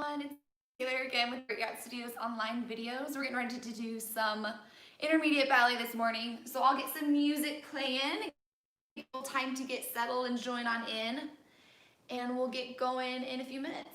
It's Taylor again with BreakOut Studios online videos. We're getting ready to do some intermediate ballet this morning, so I'll get some music playing, give people time to get settled and join on in, and we'll get going in a few minutes.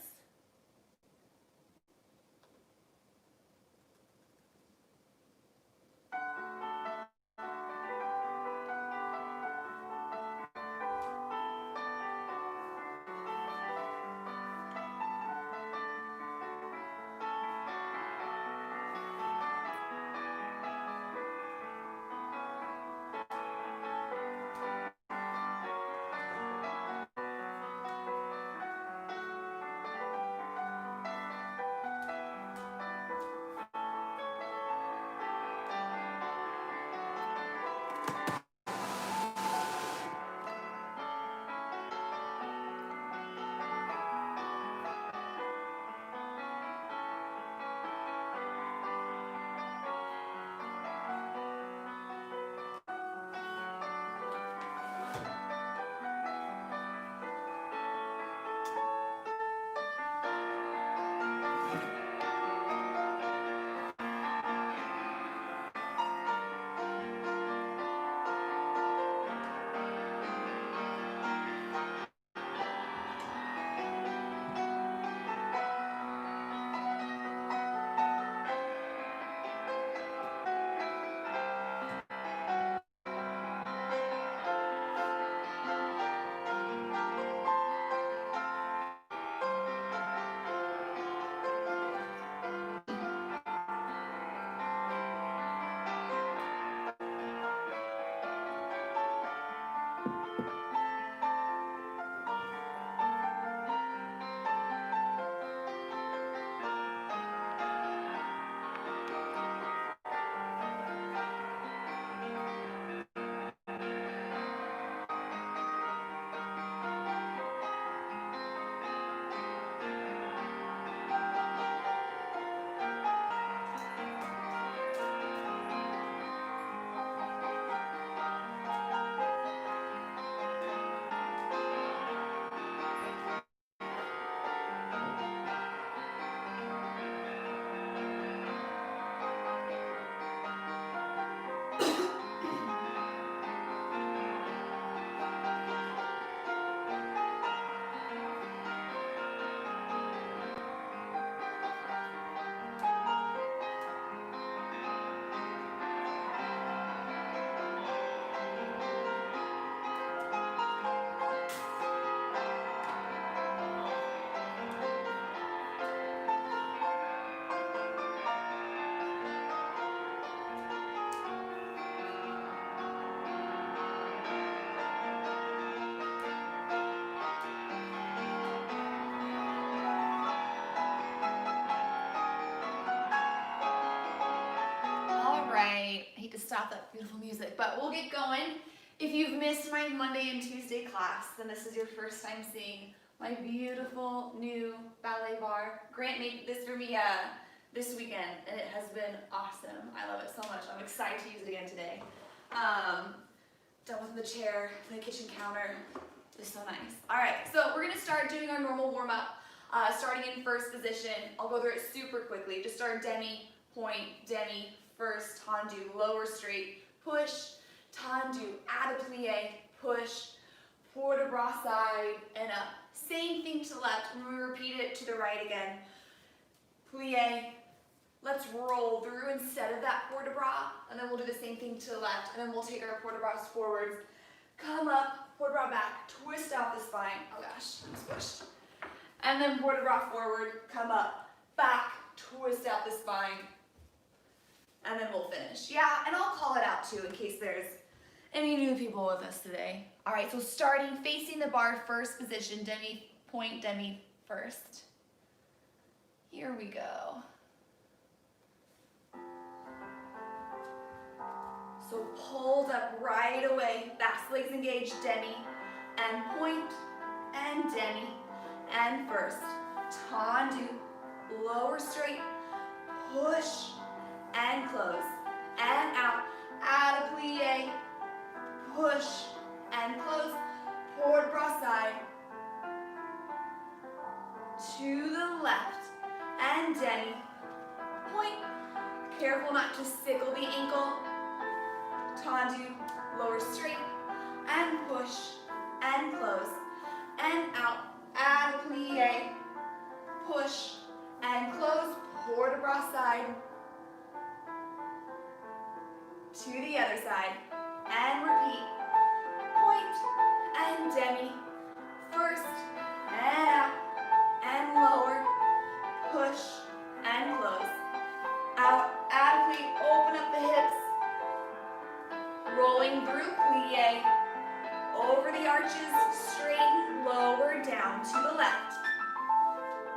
I hate to stop that beautiful music, but we'll get going. If you've missed my Monday and Tuesday class, then this is your first time seeing my beautiful new ballet bar. Grant made this for me this weekend, and it has been awesome. I love it so much. I'm excited to use it again today. Done with the chair, the kitchen counter. It's so nice. All right, so we're gonna start doing our normal warm-up, starting in first position. I'll go through it super quickly. Just start demi, point, demi, first, tendu, lower straight, push, tendu, add a plie, push, port de bras side, and up. Same thing to the left, and we repeat it to the right again. Plie, let's roll through instead of that port de bras, and then we'll do the same thing to the left, and then we'll take our port de bras forwards, come up, port de bras back, twist out the spine, oh gosh, I'm squished. And then port de bras forward, come up, back, twist out the spine, and then we'll finish. Yeah, and I'll call it out too in case there's any new people with us today. All right, so starting facing the bar, first position, demi, point, demi, first. Here we go. So pulled up right away, back legs engaged, demi, and point, and demi, and first. Tendu, lower straight, push, and close, and out, add a plie, push, and close, port de bras side, to the left, and demi. Point. Careful not to sickle the ankle. Tendu, lower straight, and push, and close, and out. Add a plie. Push, and close, port de bras side. To the other side, and repeat. Point, and demi. First, and out, and lower. Push, and close. Out, add a plie, open up the hips. Rolling through plie. Over the arches, straighten, lower, down to the left.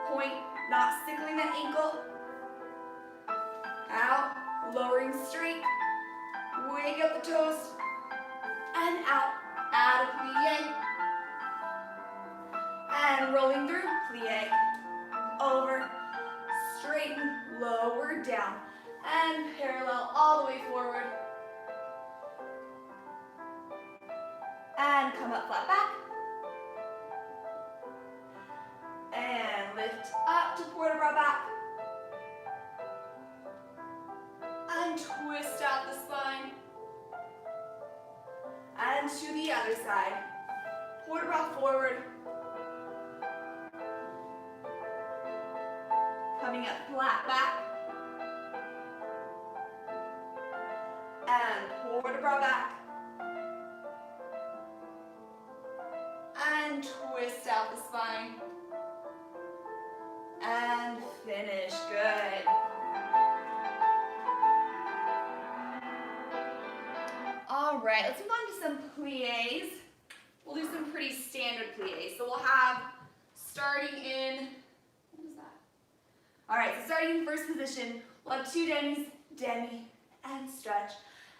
Point, not sickling that ankle. Out, lowering straight. Wake up the toes. And out, add a plie. And rolling through, plie. Over, straighten, lower, down. And parallel all the way forward. And come up flat back. And lift up to port de bras back. And twist out the spine. And to the other side. Port de bras forward. Coming up flat back. And port de bras back. And twist out the spine. And finish. Good. All right, let's move on to some plies. We'll do some pretty standard plies. So we'll have starting in, what is that? All right, so starting in first position, we'll have 2 demis, demi, and stretch,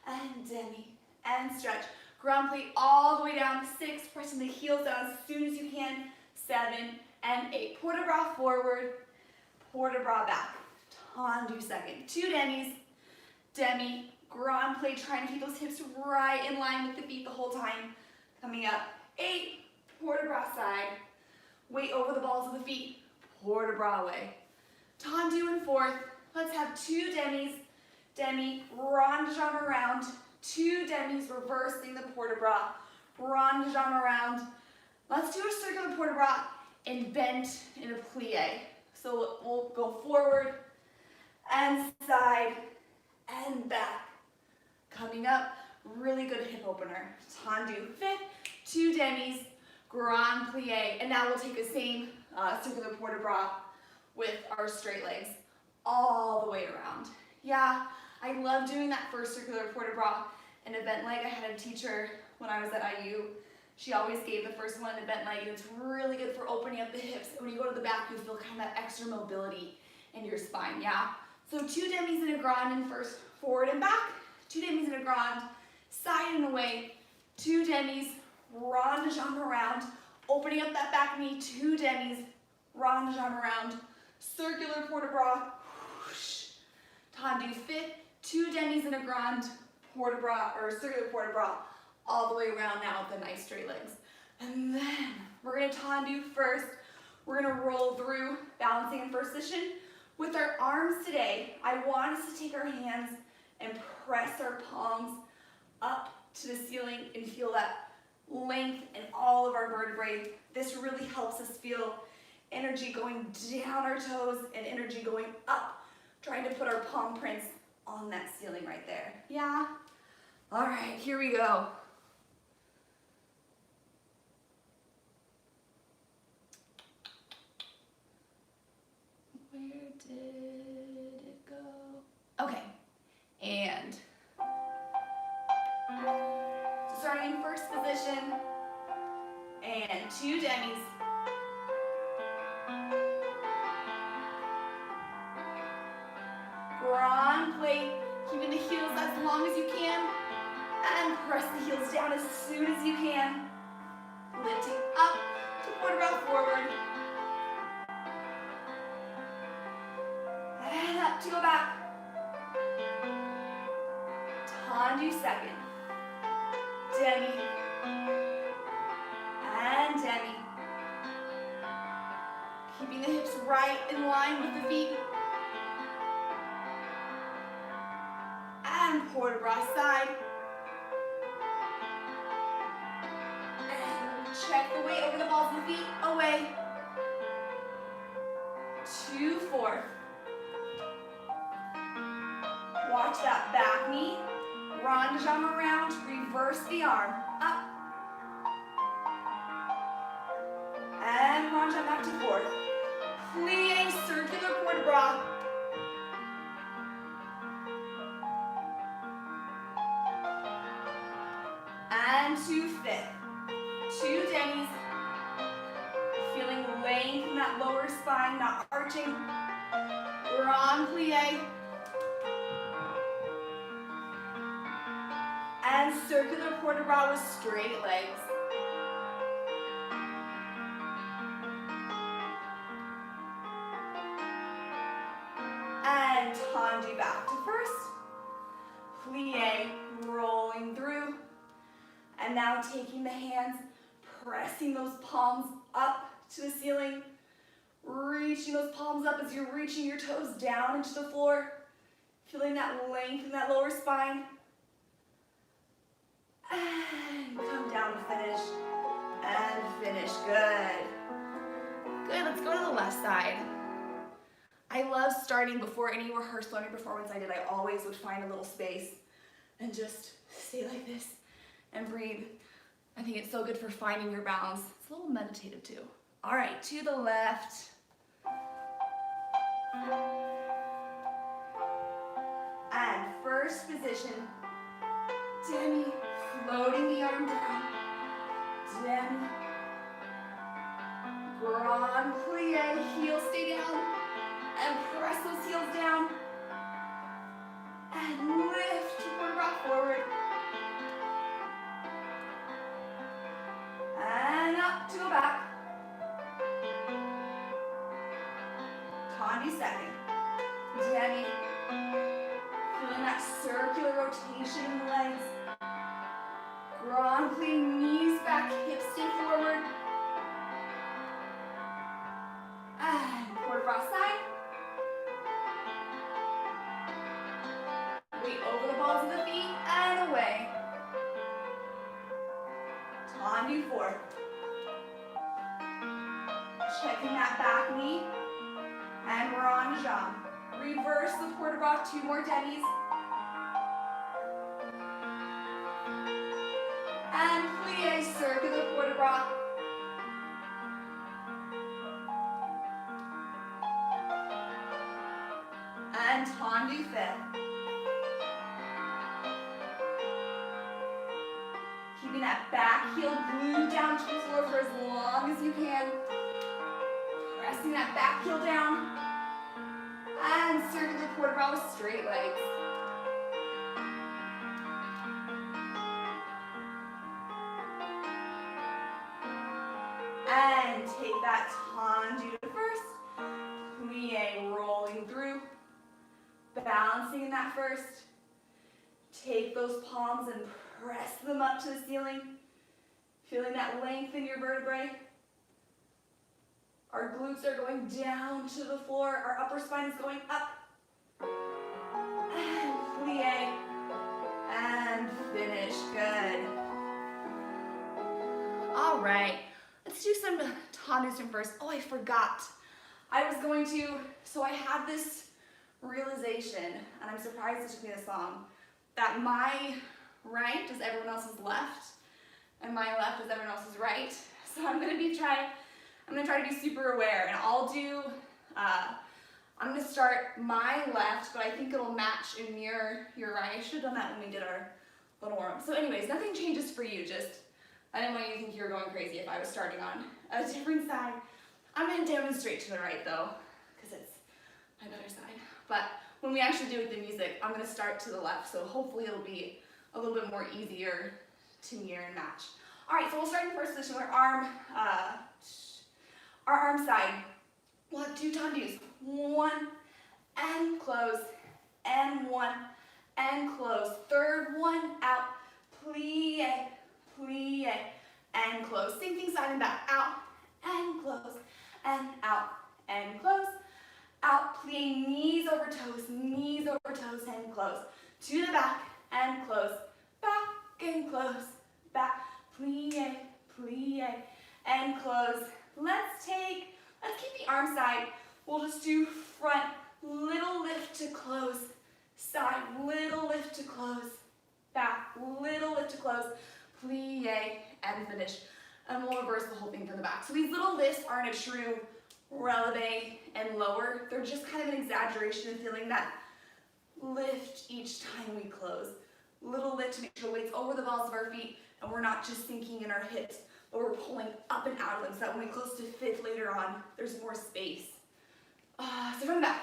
and demi, and stretch. Grand plie all the way down to 6, pressing the heels down as soon as you can, 7 and 8. Port de bras forward, port de bras back. Tendu second. 2 demis, demi, grand plie, trying to keep those hips right in line with the feet the whole time. Coming up, 8, port de bras side. Weight over the balls of the feet, port de bras way. Tendu in fourth. Let's have 2 demis, demi, rond de jambe around. 2 demis, reversing the port de bras. Rond de jambe around. Let's do a circular port de bras and bend in a plie. So we'll go forward and side and back. Coming up, really good hip opener. Tendu fifth, 2 demis, grand plie. And now we'll take the same circular port de bras with our straight legs all the way around. Yeah, I love doing that first circular port de bras in a bent leg. I had a teacher when I was at IU. She always gave the first one in a bent leg, and it's really good for opening up the hips. When you go to the back, you feel kind of that extra mobility in your spine, yeah? So 2 demis and a grand in first, forward and back. 2 demis and a grand, side and away. 2 demis, rond de jambe around, opening up that back knee. 2 demis, rond de jambe around, circular port de bras. Tendu fifth, 2 demis and a grand, port de bras, or circular port de bras, all the way around now with the nice straight legs. And then we're gonna tendu first. We're gonna roll through, balancing in first position. With our arms today, I want us to take our hands and press our palms up to the ceiling and feel that length in all of our vertebrae. This really helps us feel energy going down our toes and energy going up, trying to put our palm prints on that ceiling right there. Yeah? All right, here we go. Where did it go? Okay, and so starting in first position, and 2 demis. Grand plie, keeping the heels as long as you can, and press the heels down as soon as you can. Lifting up to port de bras forward. And up to go back. Tendu second. Demi. And demi. Keeping the hips right in line with the feet. port de bras side. And check the weight over the balls of the feet, away. 2 4. Watch that back knee. Rond de jambe around, reverse the arm, up. And rond jump back to fourth. Plie, circular port de bras. And to fifth. 2 demis. Feeling length in that lower spine, not arching. Grand plie. And circular port de bras with straight legs. And tendu back to first. Plie, rolling through. And now taking the hands, pressing those palms up to the ceiling. Reaching those palms up as you're reaching your toes down into the floor. Feeling that length in that lower spine. And come down to finish. And finish, good. Good, let's go to the left side. I love starting before any rehearsal or any performance I did. I always would find a little space and just stay like this and breathe. I think it's so good for finding your balance. It's a little meditative too. All right, to the left. And first position, demi, floating the arm down, demi, grand plie, heels stay down, and press those heels down, and lift your rock forward, and up to go back, tendu second, demi, feeling that circular rotation in the legs. Grand plie, knees back, hips stay forward. And port de bras side. Weight over the balls of the feet and away. Tendu fourth. Checking that back knee. And we're on jambe. Reverse the port de bras, 2 more demis. And plie, circular port de bras. And tendu fifth. Keeping that back heel glued down to the floor for as long as you can. Pressing that back heel down. And circular port de bras with straight legs. And take that tendu to first. Plie, rolling through. Balancing in that first. Take those palms and press them up to the ceiling. Feeling that length in your vertebrae. Our glutes are going down to the floor. Our upper spine is going up. And plie. And finish. Good. All right. Let's do some tendus first. Oh, I forgot. I was going to, so I had this realization, and I'm surprised it took me this long, that my right is everyone else's left, and my left is everyone else's right. So I'm gonna try to be super aware, and I'll do, I'm gonna start my left, but I think it'll match and mirror your right. I should have done that when we did our little warm-up. So anyways, nothing changes for you, just, I didn't want you to think you were going crazy if I was starting on a different side. I'm gonna demonstrate to the right though, because it's my better side. But when we actually do it with the music, I'm gonna start to the left, so hopefully it'll be a little bit more easier to mirror and match. All right, so we'll start in the first position where our arm side. We'll have 2 tendus. 1 and close, and 1 and close. Third one out, plie, plie, and close. Same thing side and back, out and close, and out and close. Out, plie, knees over toes, and close. To the back, and close, back and close, back, plie, plie, and close. Let's keep the arm side. We'll just do front, little lift to close, side, little lift to close, back, little lift to close, plie, and finish. And we'll reverse the whole thing from the back. So these little lifts aren't a true releve and lower. They're just kind of an exaggeration of feeling that lift each time we close. Little lift to make sure weight's over the balls of our feet and we're not just sinking in our hips, but we're pulling up and out of them so that when we close to fifth later on, there's more space. So from the back,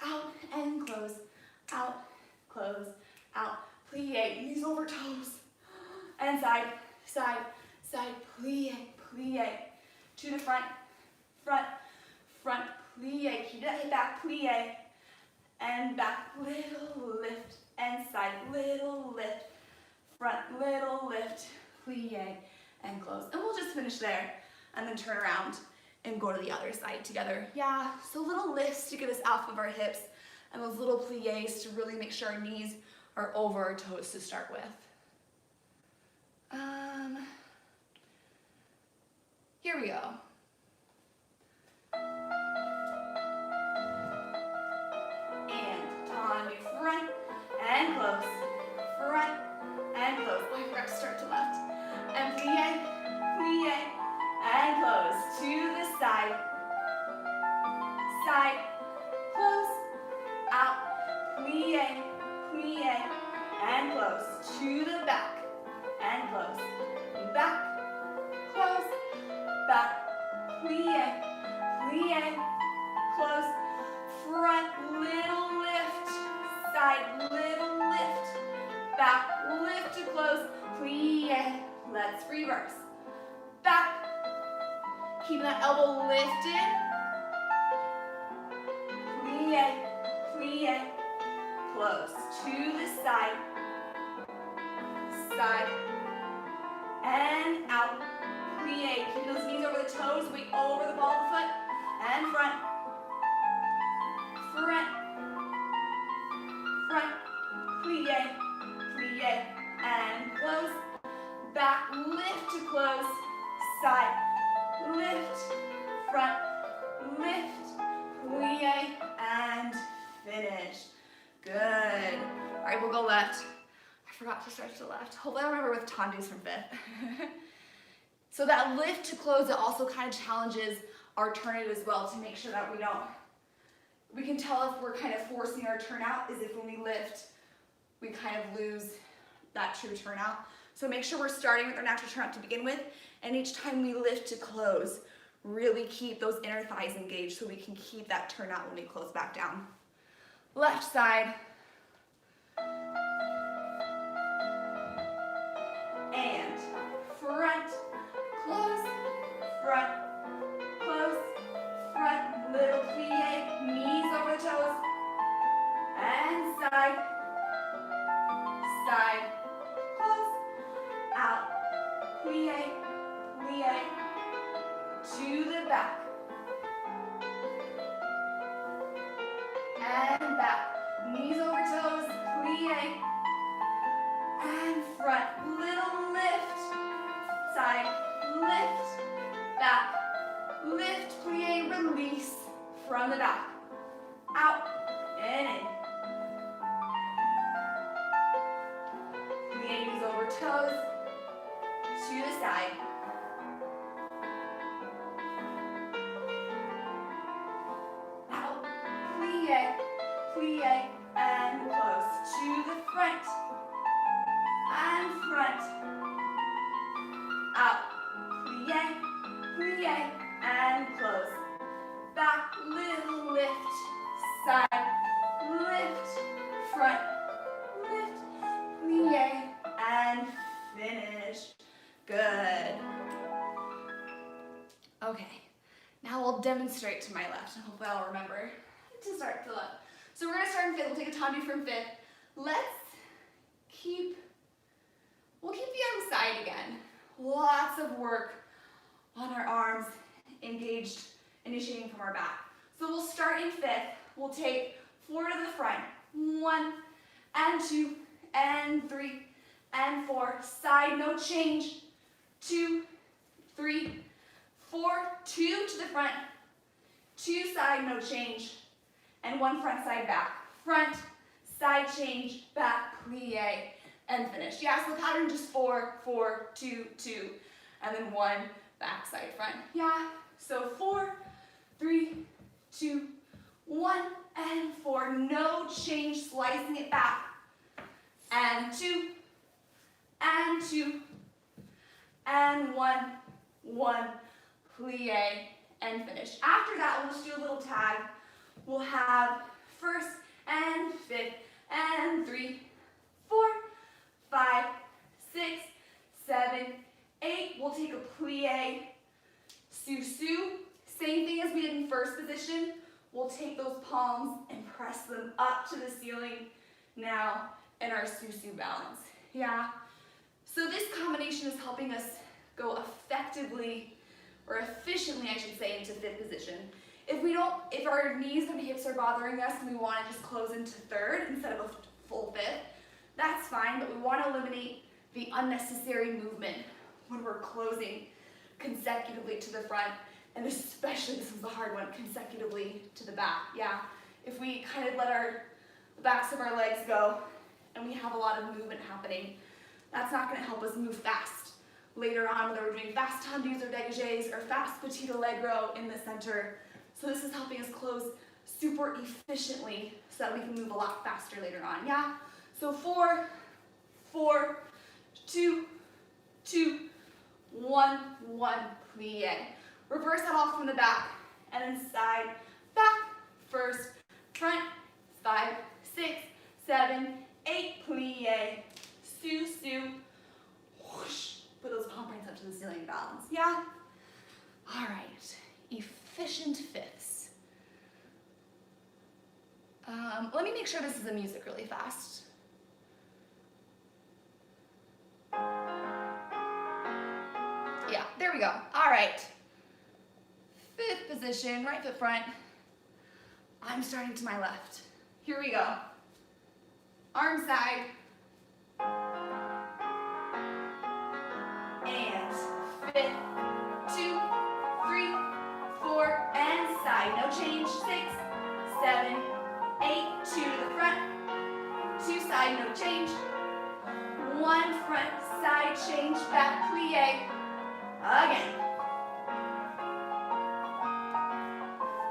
out and close, out, plie, knees over toes, and side, side, side, plie, plie, to the front, front, front, plie, keep that hip back, plie, and back, little lift, and side, little lift, front, little lift, plie, and close. And we'll just finish there, and then turn around and go to the other side together. Yeah, so little lifts to get us off of our hips, and those little plies to really make sure our knees are over our toes to start with. Here we go. And on your front and close, front and close. Oh, I forgot to start to left. And plie, plie, and close to the side, side, close, out, plie, plie, and close to the back, and close, back, close, back, plie, plie, close, front, little lift, side, little lift, back, lift to close, plie. Let's reverse. Back, keep that elbow lifted, plie, plie, close to the side, side, and out, plie, keep those knees over the toes, weight over the ball of the foot, and front, front, front, plie, plie, and close, back, lift to close, side, lift, front, lift, plie, and finish. Good. All right, we'll go left. I forgot to start to the left. Hopefully I'll remember with tendus from fifth. So that lift to close, it also kind of challenges our turnout as well to make sure that we can tell if we're kind of forcing our turnout is if when we lift, we kind of lose that true turnout. So make sure we're starting with our natural turnout to begin with, and each time we lift to close, really keep those inner thighs engaged so we can keep that turnout when we close back down. Left side. And front, close, front, close, front, little plie, knees over the toes, and side, side, close, out, plie, plie, to the back, and back, knees over toes, plie, and front, little lift, side, lift, back, lift, plie, release from the back, out, and in. Plie, knees over toes, to the side. Out, plie, plie, and close to the front, and front, out, plie, plie, and close, back, little lift, side, lift, front, lift, plie, and finish. Good. Okay, now we'll demonstrate to my left, and hopefully I'll remember to start to the left. So we're gonna start in fifth. We'll take a tendu from fifth. We'll keep the arm side again. Lots of work on our arms engaged, initiating from our back. So we'll start in fifth. We'll take floor to the front. 1 and 2 and 3, and 4. Side, no change. 2, 3, 4. 2 to the front. 2 side, no change. And 1 front side back. Front, side change, back, plie, and finish. Yeah, so the pattern just 4, 4, 2, 2, and then 1 back, side, front. Yeah, so 4, 3, 2, 1, and 4. No change, slicing it back. And 2, and 2, and 1, 1, plie, and finish. After that, we'll just do a little tag. We'll have first and 5th and 3, 4, 5, 6, 7, 8. We'll take a plie, sous-sus. Same thing as we did in first position. We'll take those palms and press them up to the ceiling now in our sous-sus balance. Yeah. So this combination is helping us go effectively, or efficiently I should say, into 5th position. If our knees and hips are bothering us and we want to just close into 3rd instead of a full 5th, that's fine, but we want to eliminate the unnecessary movement when we're closing consecutively to the front, and especially, this is the hard one, consecutively to the back. Yeah, if we kind of let the backs of our legs go and we have a lot of movement happening, that's not going to help us move fast later on, whether we're doing fast tendus or dégagés or fast petit allegro in the center. So this is helping us close super efficiently so that we can move a lot faster later on. Yeah? So 4, 4, 2, 2, 1, 1, plie. Reverse that off from the back, and then side, back, first, front, 5, 6, 7, 8, plie, sous-sus, whoosh. Put those palm prints up to the ceiling balance. Yeah? All right. Efficient 5ths. Let me make sure this is the music really fast. Yeah, there we go. All right. 5th position, right foot front. I'm starting to my left. Here we go. Arm side. And 5th, 2, 3, 4, and side. No change. 6, 7, 8, 2 to the front. 2 side, no change. 1 front, side change, back plie. Again.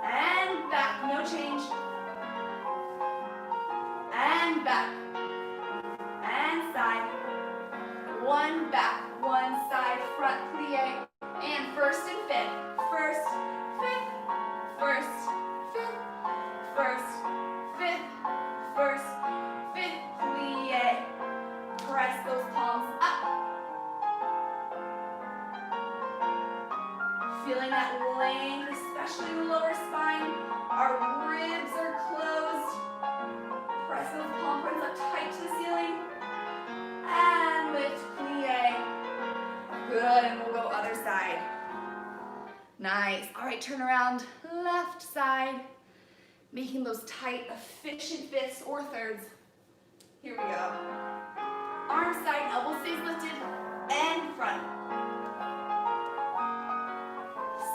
And back, no change. And back. And side. 1 back, 1 side, front plie. And first and 5th. First, 5th. First, 5th. First, 5th. First, 5th, plie. Press those palms up. Feeling that length, especially in the lower spine. Our ribs are closed. Press those palm prints up tight to the ceiling. And lift, plie. Good, and we'll go other side. Nice. All right, turn around, left side. Making those tight, efficient 5ths or 3rds. Here we go. Arm side, elbow stays lifted, and front.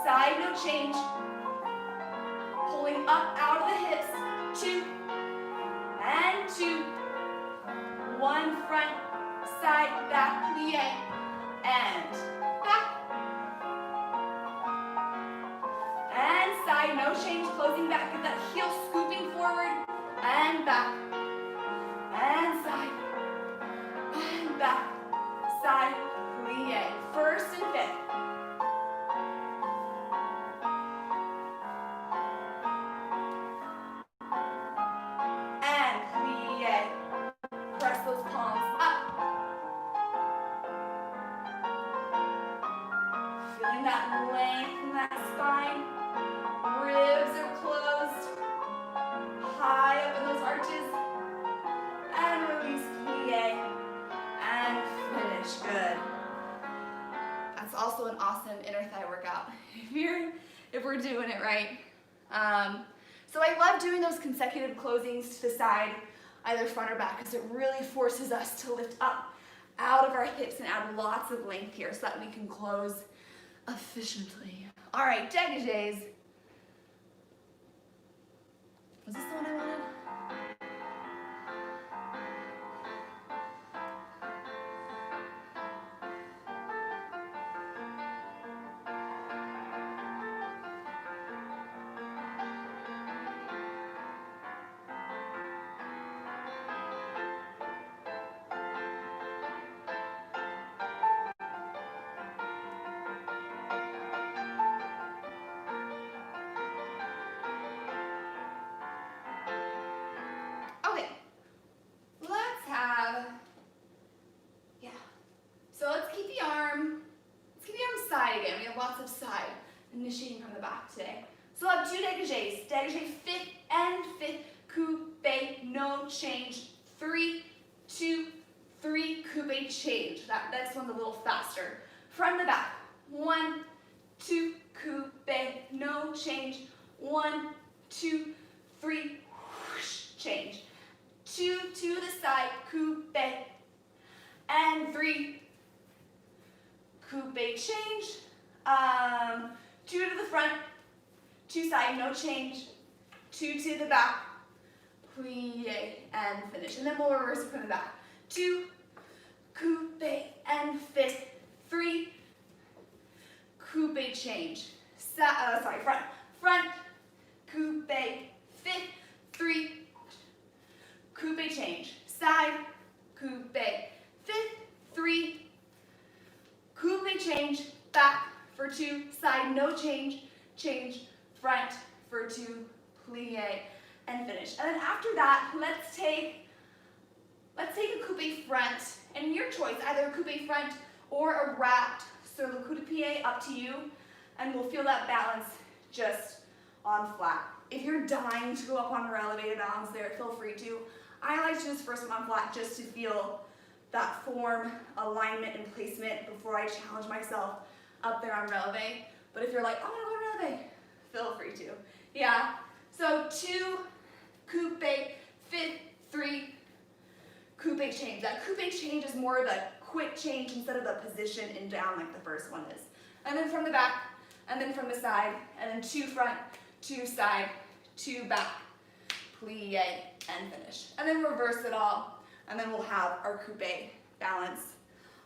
Side, no change. Pulling up out of the hips. 2, and 2. 1 front, side, back, plie, and back. And side, no change, closing back. Get that heel scooping forward, and back. And side, and back. Side, plie. First and 5th. And plie. Press those palms up. Feeling that length in that spine. Ribs are closed. High up in those arches. And release, plie. And finish. Good. That's also an awesome inner thigh workout if we're doing it right. So I love doing those consecutive closings to the side. either front or back, because it really forces us to lift up out of our hips and add lots of length here so that we can close efficiently. All right, dégagés. Was this the one I wanted? Okay, let's have, so let's keep the arm side again. We have lots of side, initiating from the back today. So we'll have two dégagés. Dégagé, fifth and fifth, coupe, no change. 3, 2, 3, coupe, change. That next one's a little faster. Front to back. 1, 2, coupe, no change. 1, 2, 3, whoosh, change. 2 to the side, coupe, and 3, coupe, change. 2 to the front, 2 side, no change. 2 to the back, plie, and finish. And then we'll reverse it from the back. 2, coupe, and fifth. 3, coupe, change. Front, coupe, fifth. 3, coupe, change. Side, coupe, fifth. 3, coupe, change. Back for 2, side, no change. Change, front for 2, plie, and finish. And then after that, let's take a coupe front, and your choice, either a coupe front or a wrapped sur le coup de pied, up to you, and we'll feel that balance just on flat. If you're dying to go up on our elevated balance there, feel free to. I like to do this first one on flat just to feel that form, alignment, and placement before I challenge myself up there on releve. But if you're like, I want to go to releve, feel free to. Yeah, so 2, coupe, fifth, 3, coupe, change. That coupe change is more of a quick change instead of the position and down like the first one is. And then from the back, and then from the side, and then 2 front, 2 side, 2 back, plie, and finish. And then reverse it all, and then we'll have our coupe balance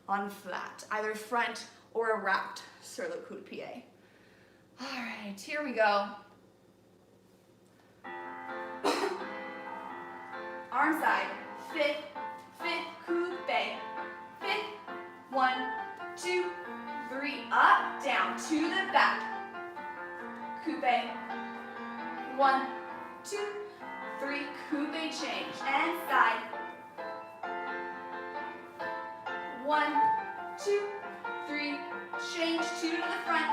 on flat, either front or a wrapped sur le coup de pied. All right, here we go. Arm side, fifth, coupe, fifth, 1, 2, 3, up, down, to the back, coupe, 1, 2, 3, coupe, change, and side, 1, 2, 3, change, 2 to the front,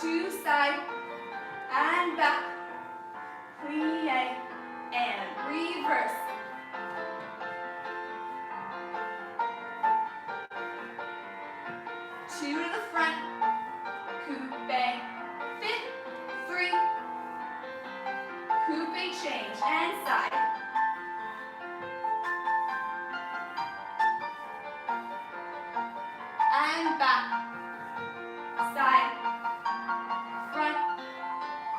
2 side, and back, plie, and reverse. Two to the front, coupe, fifth, 3, coupe, change, and side. And back, side, front,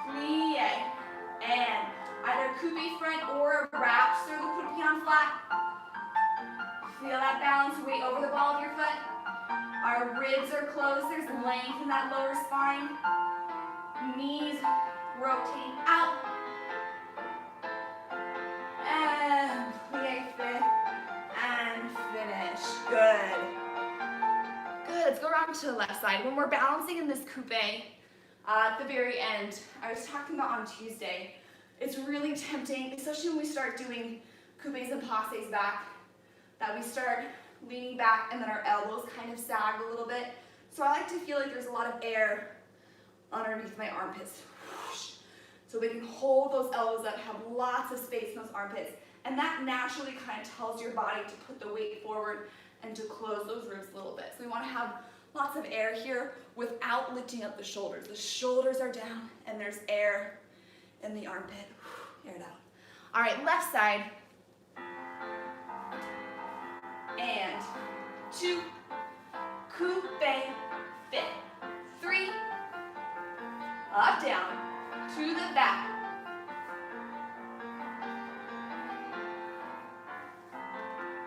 plie, and either coupe front or wrap sur le coup de pied on flat. Feel that balance, weight over the ball of your foot. Our ribs are closed, there's length in that lower spine. Knees rotating out. And plie fifth, and finish. Good. Good, let's go around to the left side. When we're balancing in this coupe, at the very end, I was talking about on Tuesday, it's really tempting, especially when we start doing coupes and passes back, that we start leaning back and then our elbows kind of sag a little bit. So I like to feel like there's a lot of air underneath my armpits. So we can hold those elbows up, have lots of space in those armpits, and that naturally kind of tells your body to put the weight forward and to close those ribs a little bit. So we want to have lots of air here without lifting up the shoulders. The shoulders are down and there's air in the armpit. Air it out. All right, left side. and 2, coupe, fit, 3, up, down, to the back,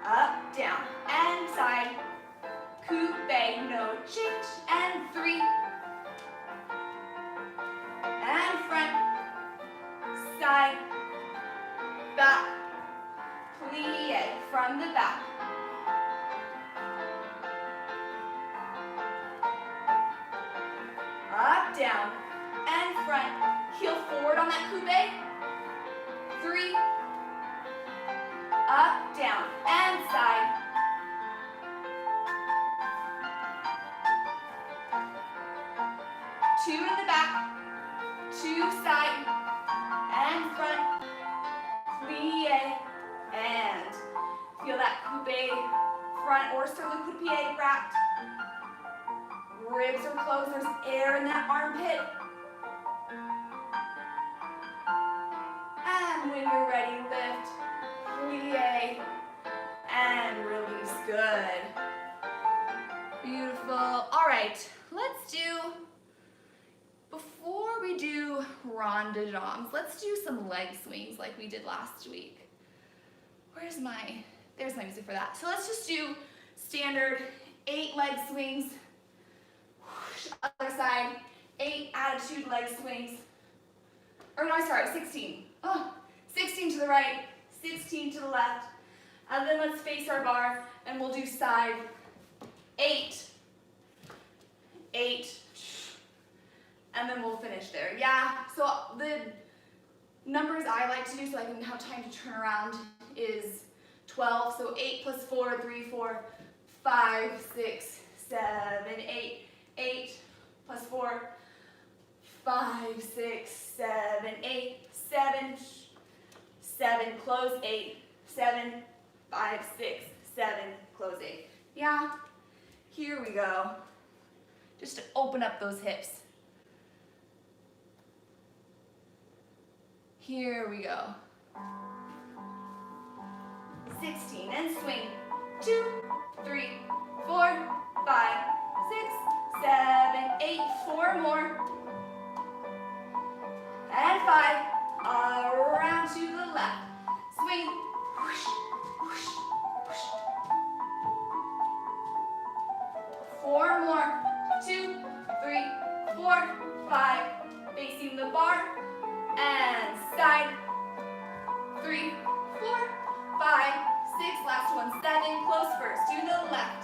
up, down, and side, coupe, no change, and 3, and front, side, back, plie from the back, up, down, and front, heel forward on that coupe, 3, up, down, and side, 2 in the back, 2 side, and front, plie, and feel that coupe front or sterling coup de pied wrapped. Ribs are closed, there's air in that armpit. And when you're ready, lift, plie, and release. Good. Beautiful. All right, let's do, before we do rond de jambes, let's do some leg swings like we did last week. There's my music for that. So let's just do standard 8 leg swings. Other side, 8 attitude leg swings. Or no, sorry, 16. 16 to the right, 16 to the left. And then let's face our bar and we'll do side 8, 8, and then we'll finish there. Yeah, so the numbers I like to do so I can have time to turn around is 12. So 8 plus 4, 3, 4, 5, 6, 7, 8. 8 plus 4, 5, 6, 7, 8, 7, 7, close 8, 7, 5, 6, 7, close 8. Yeah, here we go. Just to open up those hips. Here we go. 16 and swing. 2, 3, 4, 5, 6, 7, 8, 4 more. And 5, around to the left. Swing, whoosh, whoosh, whoosh. 4 more. 2, 3, 4, 5. Facing the bar. And side. 3, 4, 5, 6. Last one. 7. Close first. To the left.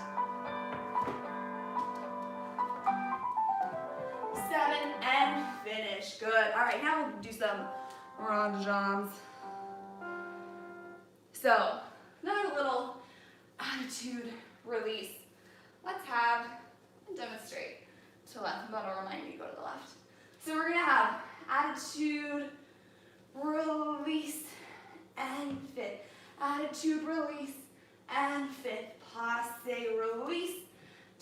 7 and finish. Good. All right, now we'll do some rond de jambes. So, another little attitude release. Let's have and demonstrate to the left. That'll remind me to go to the left. So we're gonna have attitude, release, and fit. Attitude, release, and fit. Passe, release,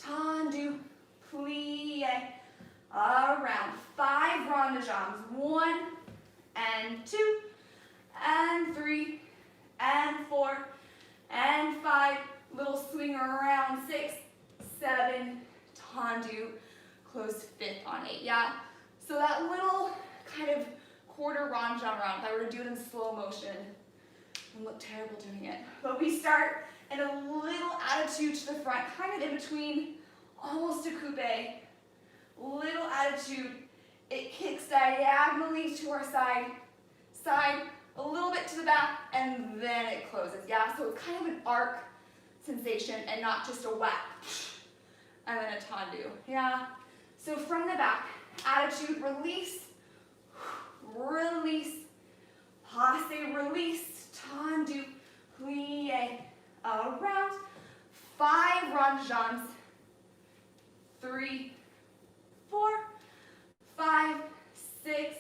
tendu, plie. Around 5 rond de jambes. 1 and 2 and 3 and 4 and 5. Little swing around. 6, 7, tendu, close fifth on 8. Yeah. So that little kind of quarter rond de jambe round. If I were to do it in slow motion, it would look terrible doing it. But we start in a little attitude to the front, kind of in between, almost a coupe. Little attitude, it kicks diagonally to our side, a little bit to the back, and then it closes. Yeah, so it's kind of an arc sensation and not just a whack, and then a tendu. Yeah, so from the back, attitude, release, release, passe, release, tendu, plie, around, 5 rond de jambes, 3, 4, 5, 6,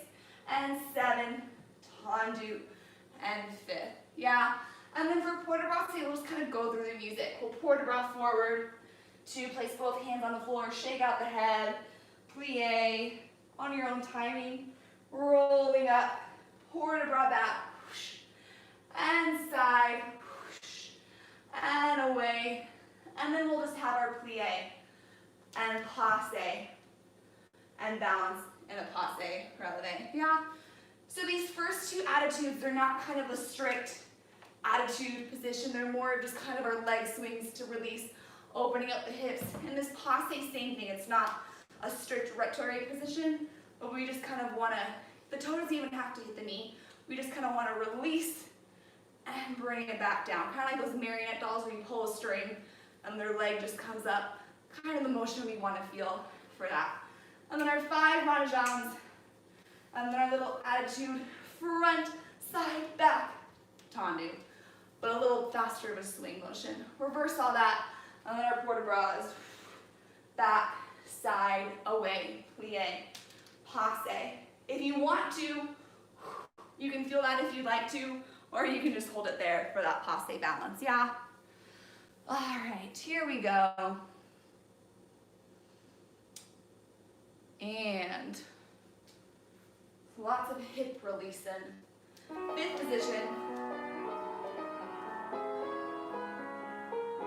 and 7, tendu, and fifth. Yeah, and then for port de bras, we'll just kind of go through the music. We'll port de bras forward, 2, place both hands on the floor, shake out the head, plie, on your own timing, rolling up, port de bras back, whoosh, and side, whoosh, and away, and balance in a passe releve. Yeah? So these first two attitudes, they're not kind of a strict attitude position. They're more just kind of our leg swings to release, opening up the hips. In this passe, same thing. It's not a strict retrograde position, but we just kind of want to, the toe doesn't even have to hit the knee. We just kind of want to release and bring it back down. Kind of like those marionette dolls where you pull a string and their leg just comes up. Kind of the motion we want to feel for that. And then our 5 ranjans. And then our little attitude, front, side, back, tendu. But a little faster of a swing motion. Reverse all that. And then our port de bras, back, side, away, plie, passe. If you want to, you can feel that if you'd like to, or you can just hold it there for that passe balance, yeah? All right, here we go. And lots of hip releasing. 5th position.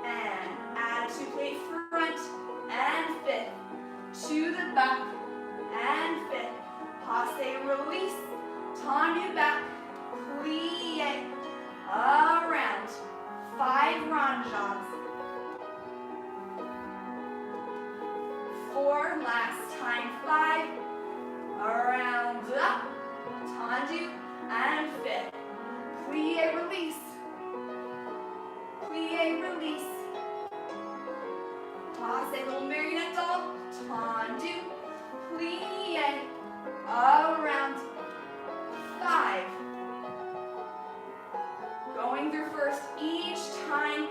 And attitude plie front and 5th. To the back and 5th. Passe release. Tendu back. Plie. Around. 5 ranjans. 4 last time. 5. Around up. Tendu and 5th. Plie release. Plie release. Passe little marionette doll. Tendu. Plie. Around. 5. Going through first each time.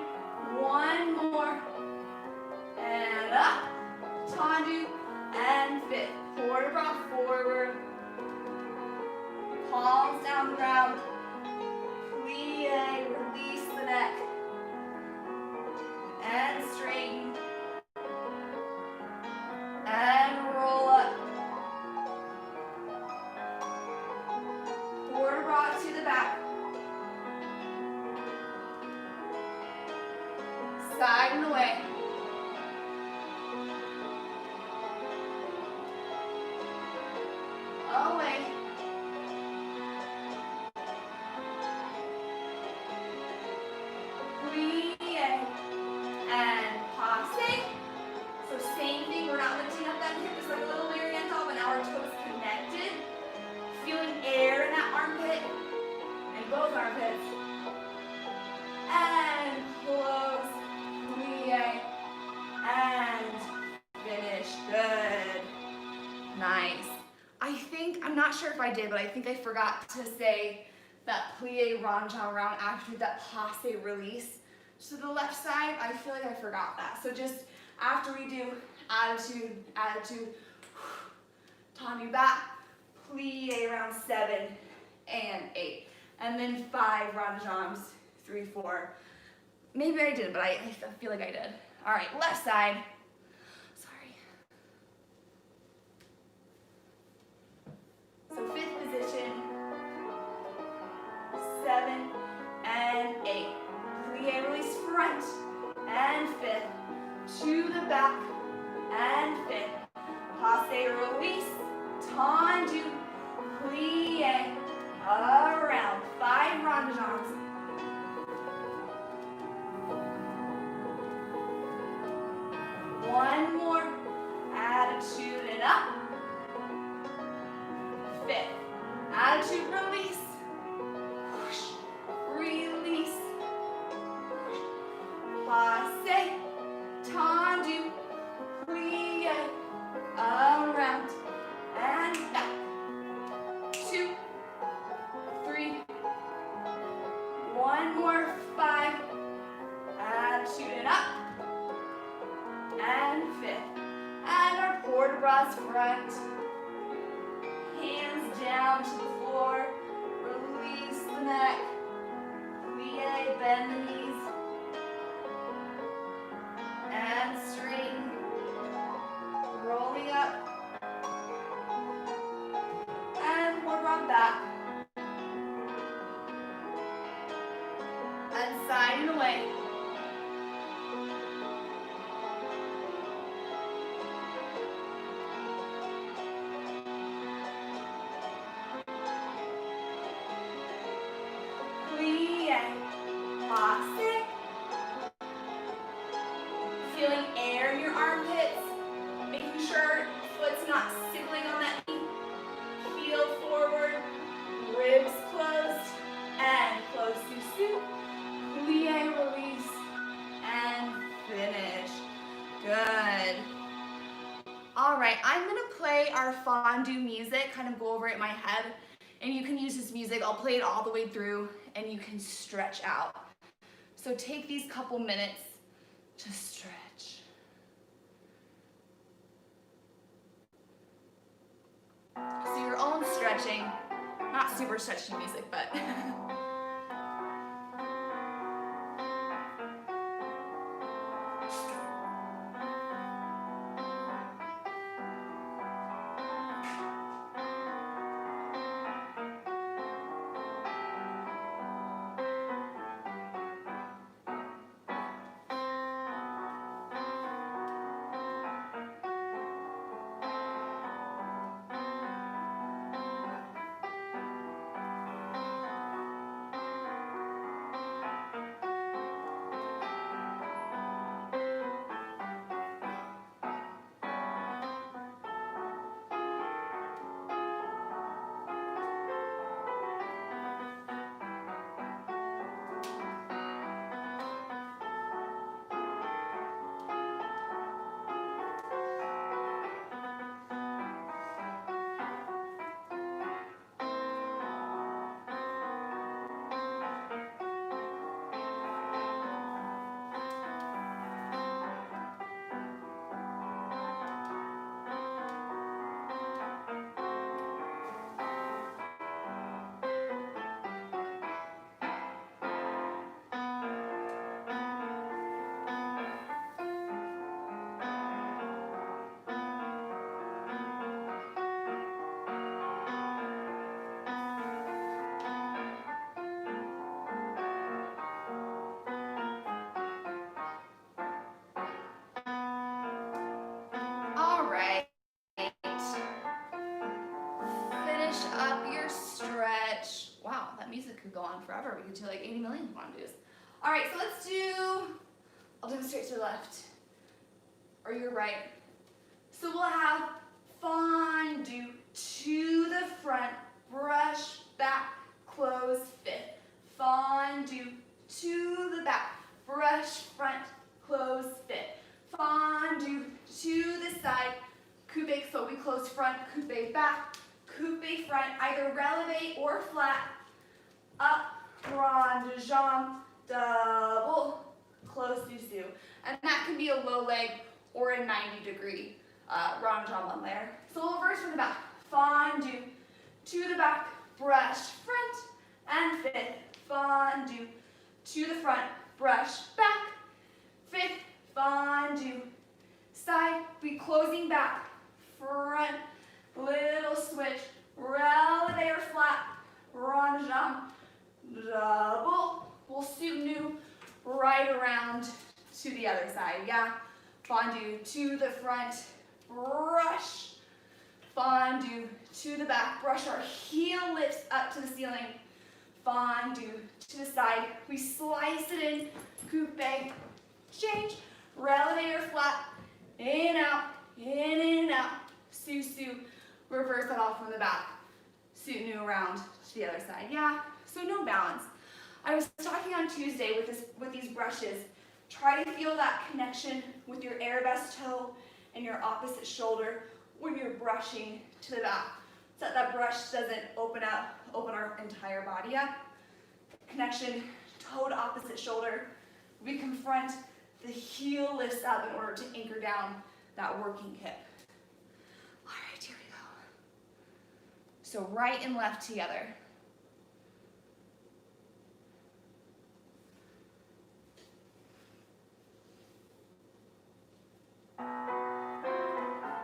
1 more. And up. Tendu and 5th. Port de bras forward. Palms down the ground. Plie. Release the neck. And straighten. And roll up. Port de bras to the back. Side and away. Away. Plie. And passe. So same thing, we're not lifting up that hip, just like a little marionette doll, but now our toes connected. Feeling air in that armpit, in both armpits. And close, plie, and finish, good. Nice. I'm not sure if I did, but I think I forgot to say that plie ranjan round after that passe release. So the left side, I feel like I forgot that. So just after we do attitude, tendu back, plie around 7 and 8. And then 5 ranjans, 3, 4. Maybe I did, but I feel like I did. All right, left side. Sorry. So 5th position, 7 and 8. Plie release front and 5th. To the back and 5th. Passe release, tendu, plie, around. 5 ranjans. One more. Attitude and up. 5th. Attitude release. Release. Passe. Tendu. Plie. Around. And back. 2, 3. One more. 5. Attitude and up. And 5th. And our port de bras front. Hands down to the floor. Release the neck. Plie, bend the knees. And straighten. Rolling up. And port de bras back. And side and away. plie, passe. Feeling air in your armpits, making sure foot's not stippling on that knee. Heel forward, ribs closed, and close to plie, release, and finish. Good. All right, I'm gonna play our fondue music, kind of go over it in my head, and you can use this music. I'll play it all the way through, and you can stretch out. So take these couple minutes to stretch. So your own stretching, not super stretchy music, but all right. Finish up your stretch. Wow, that music could go on forever. We could do like 80 million fondues. All right, so let's do, I'll demonstrate to the left or your right. So we'll have fondue to the front, brush back, close, fifth. Fondue to the back, brush front, close, fifth. Fondue to the side, coupe, so we close front, coupe back, coupe front, either releve or flat, up, rond de jambe, double, close dessous. And that can be a low leg or a 90-degree rond de jambe on there. So we'll reverse from the back, fondue to the back, brush front, and fifth, fondue to the front, brush back, fifth, fondue, side, be closing back, front, little switch, releve or flat, rond de jambe, double, we'll soutenu right around to the other side, yeah? Fondue to the front, brush, fondue to the back, brush our heel lifts up to the ceiling, fondue to the side, we slice it in, coupe, change, releve or flat, in and out, sous, reverse that off from the back, soutenu around to the other side, yeah? So no balance. I was talking on Tuesday with these brushes, try to feel that connection with your arabesque toe and your opposite shoulder when you're brushing to the back, so that brush doesn't open our entire body up. Connection, toe to opposite shoulder. We confront the heel lifts up in order to anchor down that working hip. All right, here we go. So right and left together.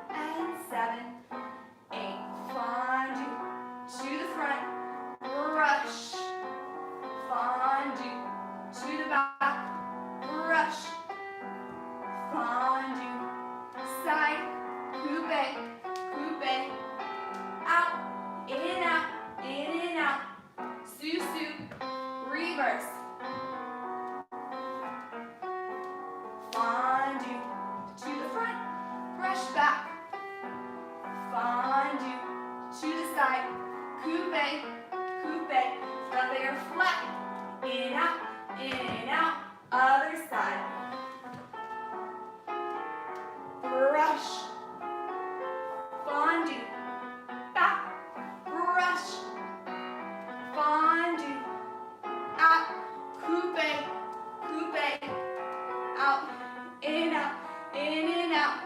And 7, 8, fondue to the front, brush, fondue to the back, brush, fondue, side, coupe, coupe, out, in and out, in and reverse. Fondu to the front, brush back. Fondu to the side, coupe, coupe. Front leg are flat, in and out, other side. Brush, fondu, back, brush, fondu, out, coupe, coupe, out, in and out,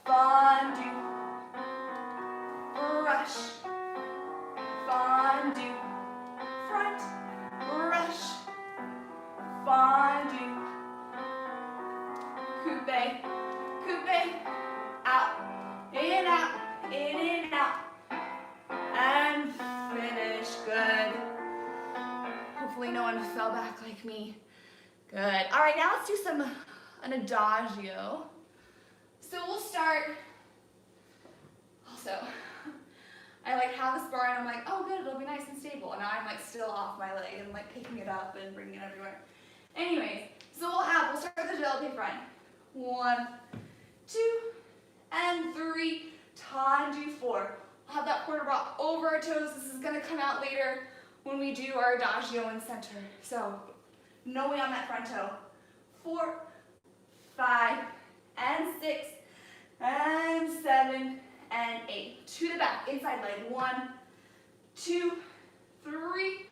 fondu, brush, fondu, front, brush, fondu, coupe, coupe, out, in and out, and finish. Good. Hopefully no one fell back like me. Good. All right, now let's do an adagio. So we'll start, also, I like have this bar and I'm like, oh good, it'll be nice and stable. And now I'm like still off my leg and like picking it up and bringing it everywhere. Anyways, so we'll start with the développé front. 1, 2, and 3, tendu 4. We'll have that port de bras over our toes. This is gonna come out later when we do our adagio in center. So, no way on that front toe. 4, 5, and 6, and 7, and 8. To the back, inside leg. 1, 2, 3,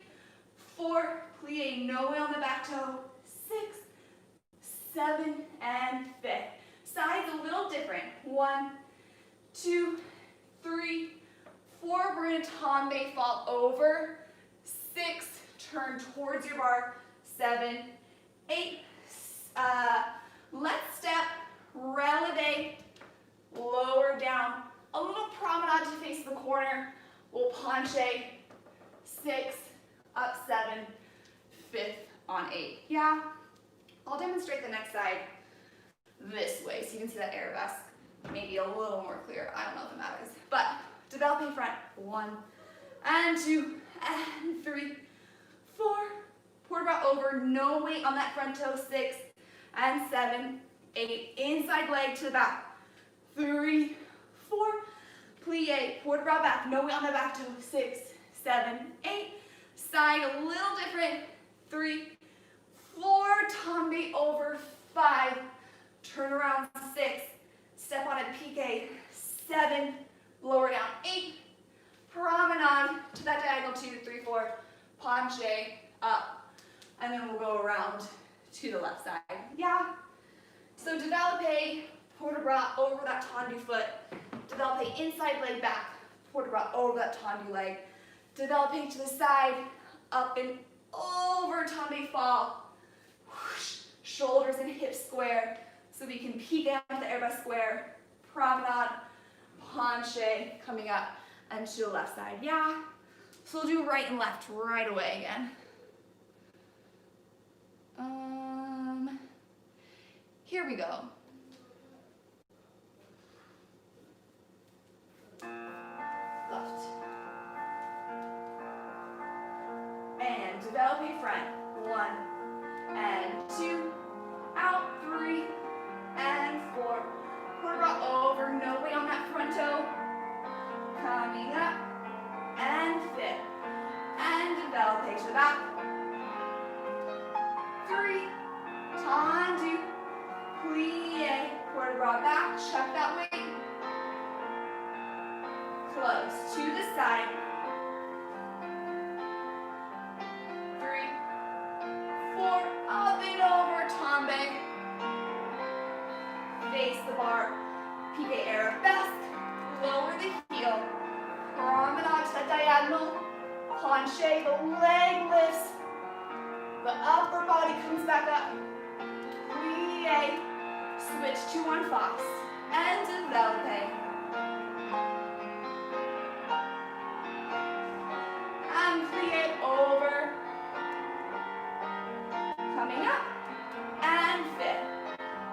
4. Plie, no way on the back toe. 6, 7, and 5. Sides a little different. 1, 2, 3, 4. We're going to tombe, fall over. 6, turn towards your bar. 7, 8. Left step, releve, lower down. A little promenade to face the corner. We'll penche. 6, up 7, 5th on 8. Yeah? I'll demonstrate the next side this way so you can see that arabesque maybe a little more clear. I don't know if it matters. But développé front. 1, and 2, and 3, 4. Port de bras over. No weight on that front toe. 6, and 7, 8. Inside leg to the back. 3, 4. Plie. Port de bras back. No weight on the back toe. 6, 7, 8. Side a little different. 3, 4. Tombe over. 5. Turn around. 6. Step on a pique. 7. Lower down. 8. Promenade to that diagonal. 2, 3, 4. Penche. Up. And then we'll go around to the left side. Yeah? So développé, port de bras over that tendu foot. Développé inside leg back. Port de bras over that tendu leg. Développé to the side. Up and over, tombe fall. Whoosh. Shoulders and hips square. So we can peek out the arabesque square. Promenade, penche, coming up and to the left side. Yeah? So we'll do right and left right away again. Here we go. Left. And développé front. 1, and 2, out, 3, and 4. Port de bras over, no weight on that front toe. Coming up, and 5th. And développé to the back. 3, tendu, plie, port de bras back, check that weight. Close to the side. 3, 4, up and over, tombe. Face the bar, pique arabesque, lower the heel. Promenade to the diagonal, penche, the leg lifts. The upper body comes back up. Plie, switch to one fox, and développé. And plie over. Coming up, and 5th.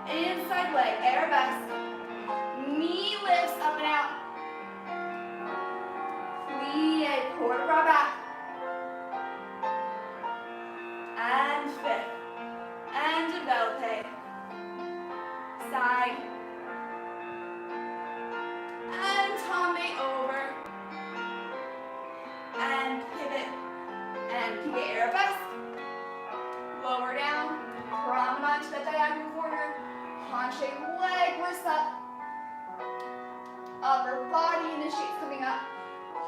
Inside leg, arabesque. Knee lifts up and out. Plie, port de bras back. and fifth, and Blvd, side, and tombe over, and pivot, and plie arabesque, lower down, promenade to the diagonal corner, hanche leg lifts up, upper body initiates coming up,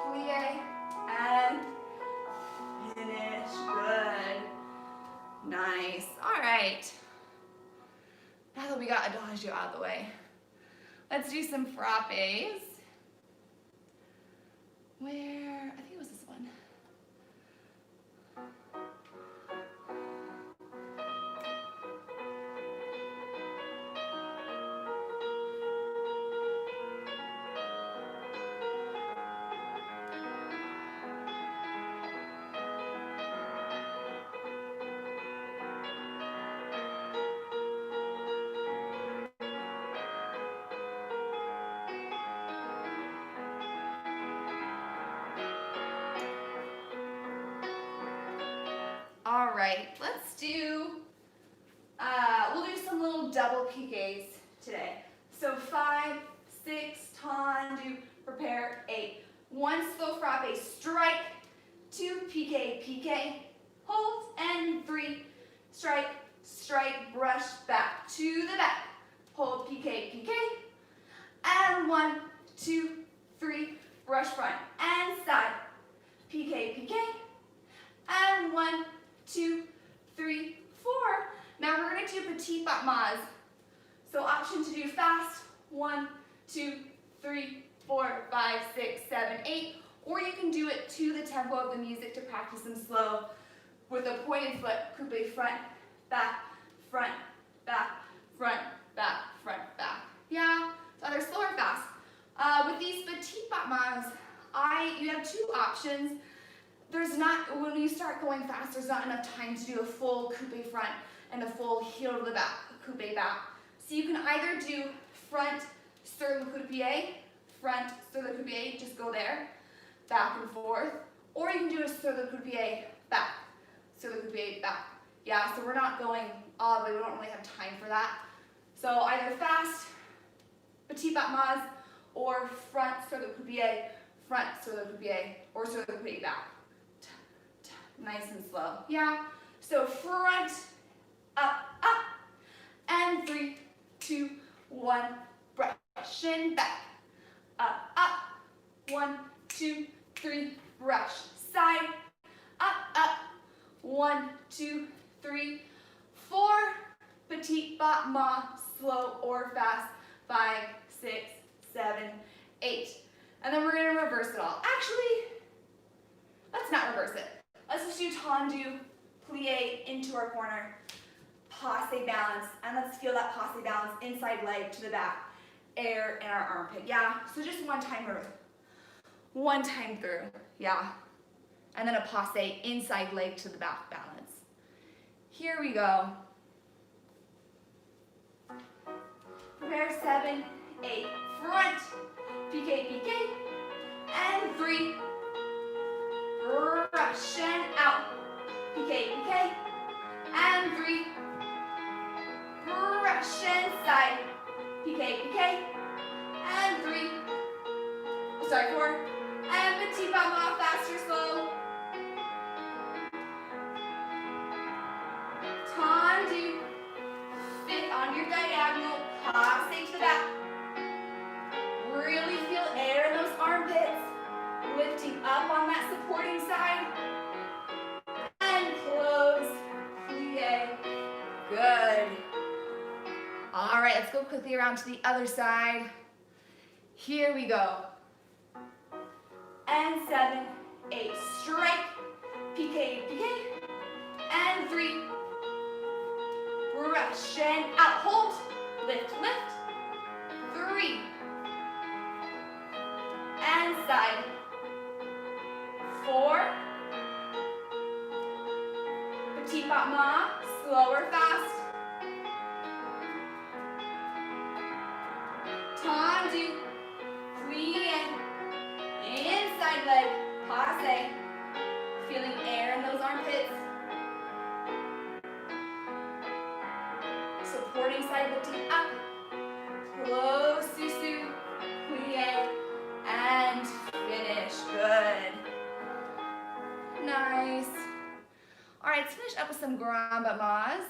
plie, and finish, good, nice, all right. Now that we got adagio out of the way, let's do some frappes. Where, I think it was this one. All right, let's do, we'll do some little double piqués today. So 5, 6, tendu, prepare, 8. 1 slow frappe, strike, 2, piqué, piqué, hold, and 3, strike, strike, brush, back, to the back, hold, piqué, piqué, and 1, 2, 3, brush front, and side, piqué, piqué, and 1, 2, 3, 4. Now we're going to do petit battements. So option to do fast, 1, 2, 3, 4, 5, 6, 7, 8. Or you can do it to the tempo of the music to practice them slow with a pointed foot, coupe front, back, front, back, front, back, front, back. Yeah, so they're slow or fast. With these petit battements, you have two options. When you start going fast, there's not enough time to do a full coupe front and a full heel to the back, coupe back. So you can either do front, sur le coup de pied, front, sur le coup de pied, just go there, back and forth. Or you can do a sur le coup de pied, back, sur le coup de pied, back. Yeah, so we're not going all the way, we don't really have time for that. So either fast, petit battements, or front, sur le coup de pied, front, sur le coup de pied, or sur le coup de pied, back. Nice and slow. Yeah. So front, up, up, and 3, 2, 1, brush and back. Up, up, 1, 2, 3, brush. Side, up, 1, 2, 3, 4. Petit battement, slow or fast. 5, 6, 7, 8. And then we're going to reverse it all. Actually, let's not reverse it. Let's just do tendu, plie into our corner, passe balance, and let's feel that passe balance inside leg to the back, air in our armpit. Yeah, so just one time through, yeah. And then a passe inside leg to the back balance. Here we go. Prepare 7, 8, front, piqué, piqué, and 3, brush and out, piqué, piqué, and 3, brush and side, piqué, piqué, and 3, 4, and petit battement, fast or slow, tendu, fit on your diagonal, passe to the back, really feel air in those armpits, lifting up on that supporting side, and close, plie, good. All right, let's go quickly around to the other side. Here we go. And 7, 8, strike, piqué, piqué, and 3, brush and out, hold, lift, lift, 3, and side, 4, petit battement, slow or fast, tendu, plie, inside leg, passe, feeling air in those armpits, supporting side lifting up. Close, susu, plie, and finish. Good. Nice. All right, let's finish up with some gramba mas.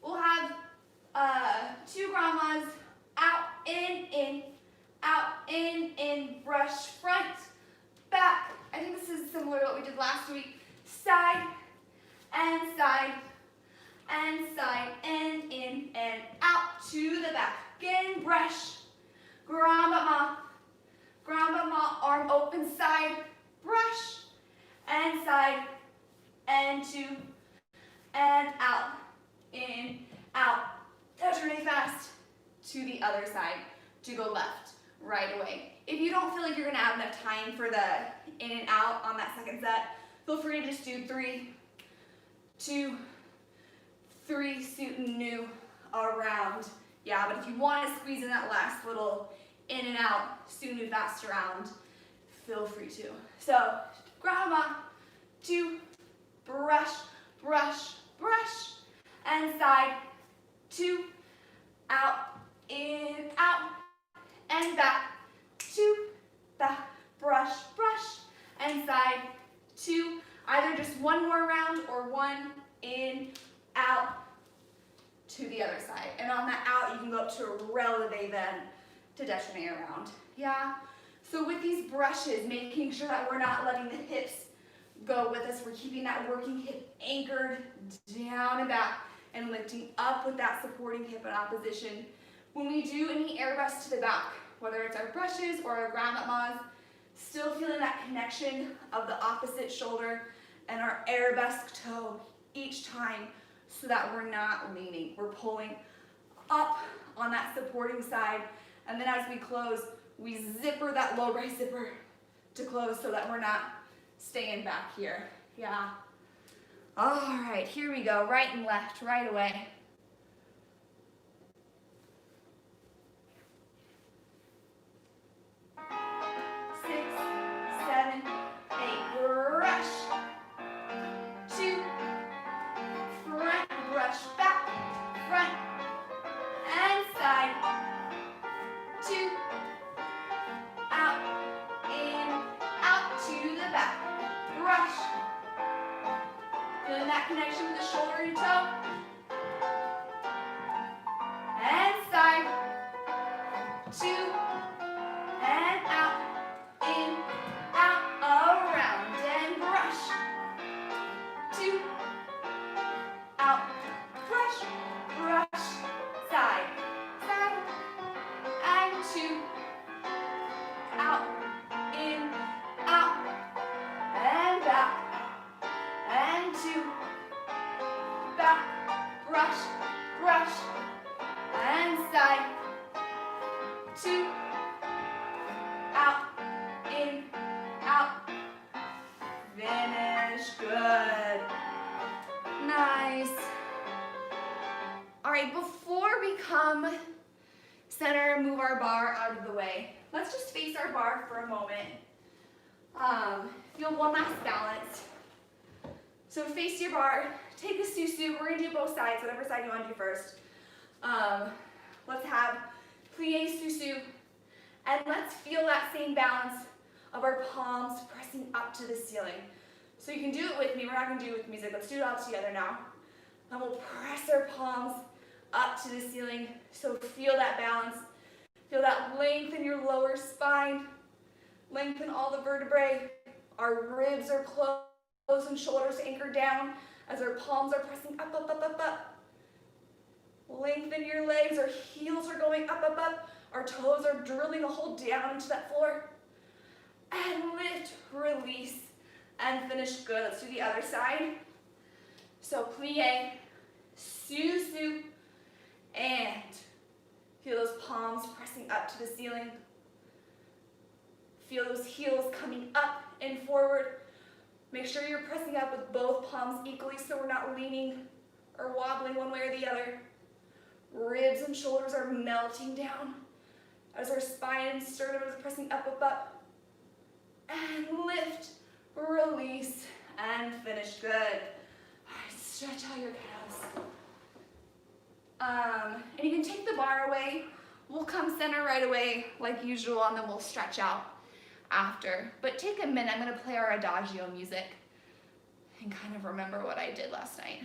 We'll have two grandmas, out, in, brush, front, back. I think this is similar to what we did last week. Side, and side, in, and out to the back. Again, brush, grandma, arm open, side, brush, and side, and two, and out, in, out. Alternate fast to the other side to go left right away. If you don't feel like you're gonna have enough time for the in and out on that second set, feel free to just do 3, 2, 3, suit and new around. Yeah, but if you want to squeeze in that last little in and out, suit new fast around, feel free to. So, grandma, 2, brush, and side, 2, out, in, out, and back, 2, back, brush, and side, 2, either just one more round or 1, in, out, to the other side. And on that out, you can go up to a releve then to déjeuner around. Yeah? So with these brushes, making sure that we're not letting the hips go with us. We're keeping that working hip anchored down and back and lifting up with that supporting hip in opposition. When we do any air busts to the back, whether it's our brushes or our ground up mas, still feeling that connection of the opposite shoulder and our arabesque toe each time so that we're not leaning. We're pulling up on that supporting side, and then as we close, we zipper that low rise zipper to close so that we're not staying back here. Yeah. All right, here we go. Right and left, right away. Connection with the shoulder and toe. And side. 2. And out. In. Out. Around. And brush. 2. Out. Brush. Side. And 2. Out. In. Out. And back. And 2. Back, brush, and side, 2, out, in, out, finish, good, nice. All right, before we come center, move our bar out of the way, let's just face our bar for a moment. Feel one last balance. So face your bar, take a susu. We're gonna do both sides, whatever side you wanna do first. Let's have plie susu, and let's feel that same balance of our palms pressing up to the ceiling. So you can do it with me. We're not gonna do it with music. Let's do it all together now. And we'll press our palms up to the ceiling. So feel that balance. Feel that length in your lower spine. Lengthen all the vertebrae. Our ribs are closed and shoulders anchored down as our palms are pressing up. Lengthen your legs. Our heels are going up. Our toes are drilling a hole down into that floor. And lift, release, and finish. Good. Let's do the other side. So plie, su, and feel those palms pressing up to the ceiling. Feel those heels coming up and forward. Make sure you're pressing up with both palms equally so we're not leaning or wobbling one way or the other. Ribs and shoulders are melting down as our spine and sternum is pressing up. And lift, release, and finish. Good. All right, stretch out your calves. And you can take the bar away. We'll come center right away like usual, and then we'll stretch out after. But take a minute. I'm going to play our adagio music and kind of remember what I did last night.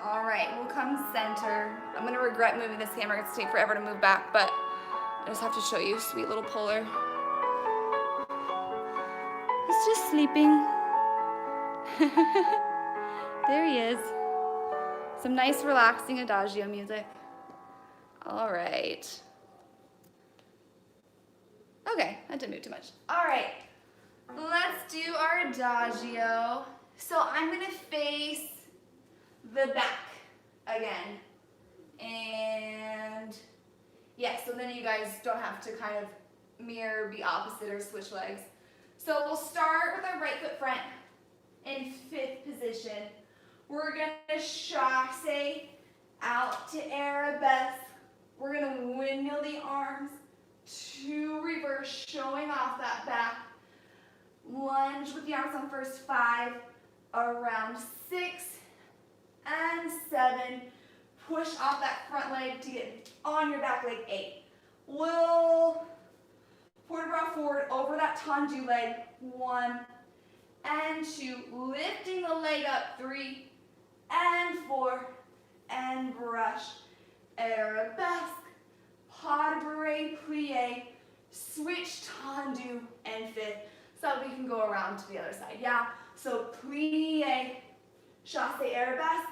All right, we'll come center. I'm gonna regret moving this camera. It's gonna take forever to move back, but I just have to show you, sweet little Polar. He's just sleeping. There he is. Some nice relaxing adagio music. All right. Okay, that didn't move too much. All right, let's do our adagio. So I'm gonna face the back again. And yeah, so then you guys don't have to kind of mirror, be opposite, or switch legs. So we'll start with our right foot front in 5th position. We're gonna chasse out to arabesque. We're gonna windmill the arms to reverse, showing off that back. Lunge with the arms on first 5, around 6 and 7. Push off that front leg to get on your back leg, 8. We'll port bras forward over that tendu leg, 1 and 2. Lifting the leg up, 3 and 4, and brush. Arabesque, pas de bourrée, plie, switch tendu, and 5th. So we can go around to the other side, yeah? So plie, chasse arabesque,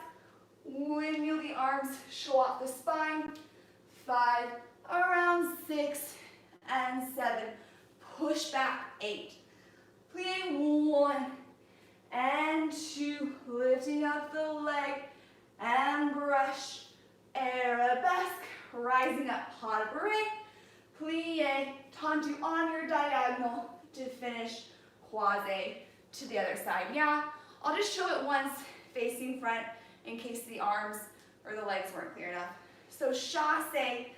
windmill the arms, show off the spine, 5, around 6 and 7, push back, 8, plie, 1 and 2, lifting up the leg, and brush, arabesque, rising up, pas de bourrée, plie, tendu on your diagonal to finish croisé to the other side. Yeah, I'll just show it once facing front in case the arms or the legs weren't clear enough. So chasse,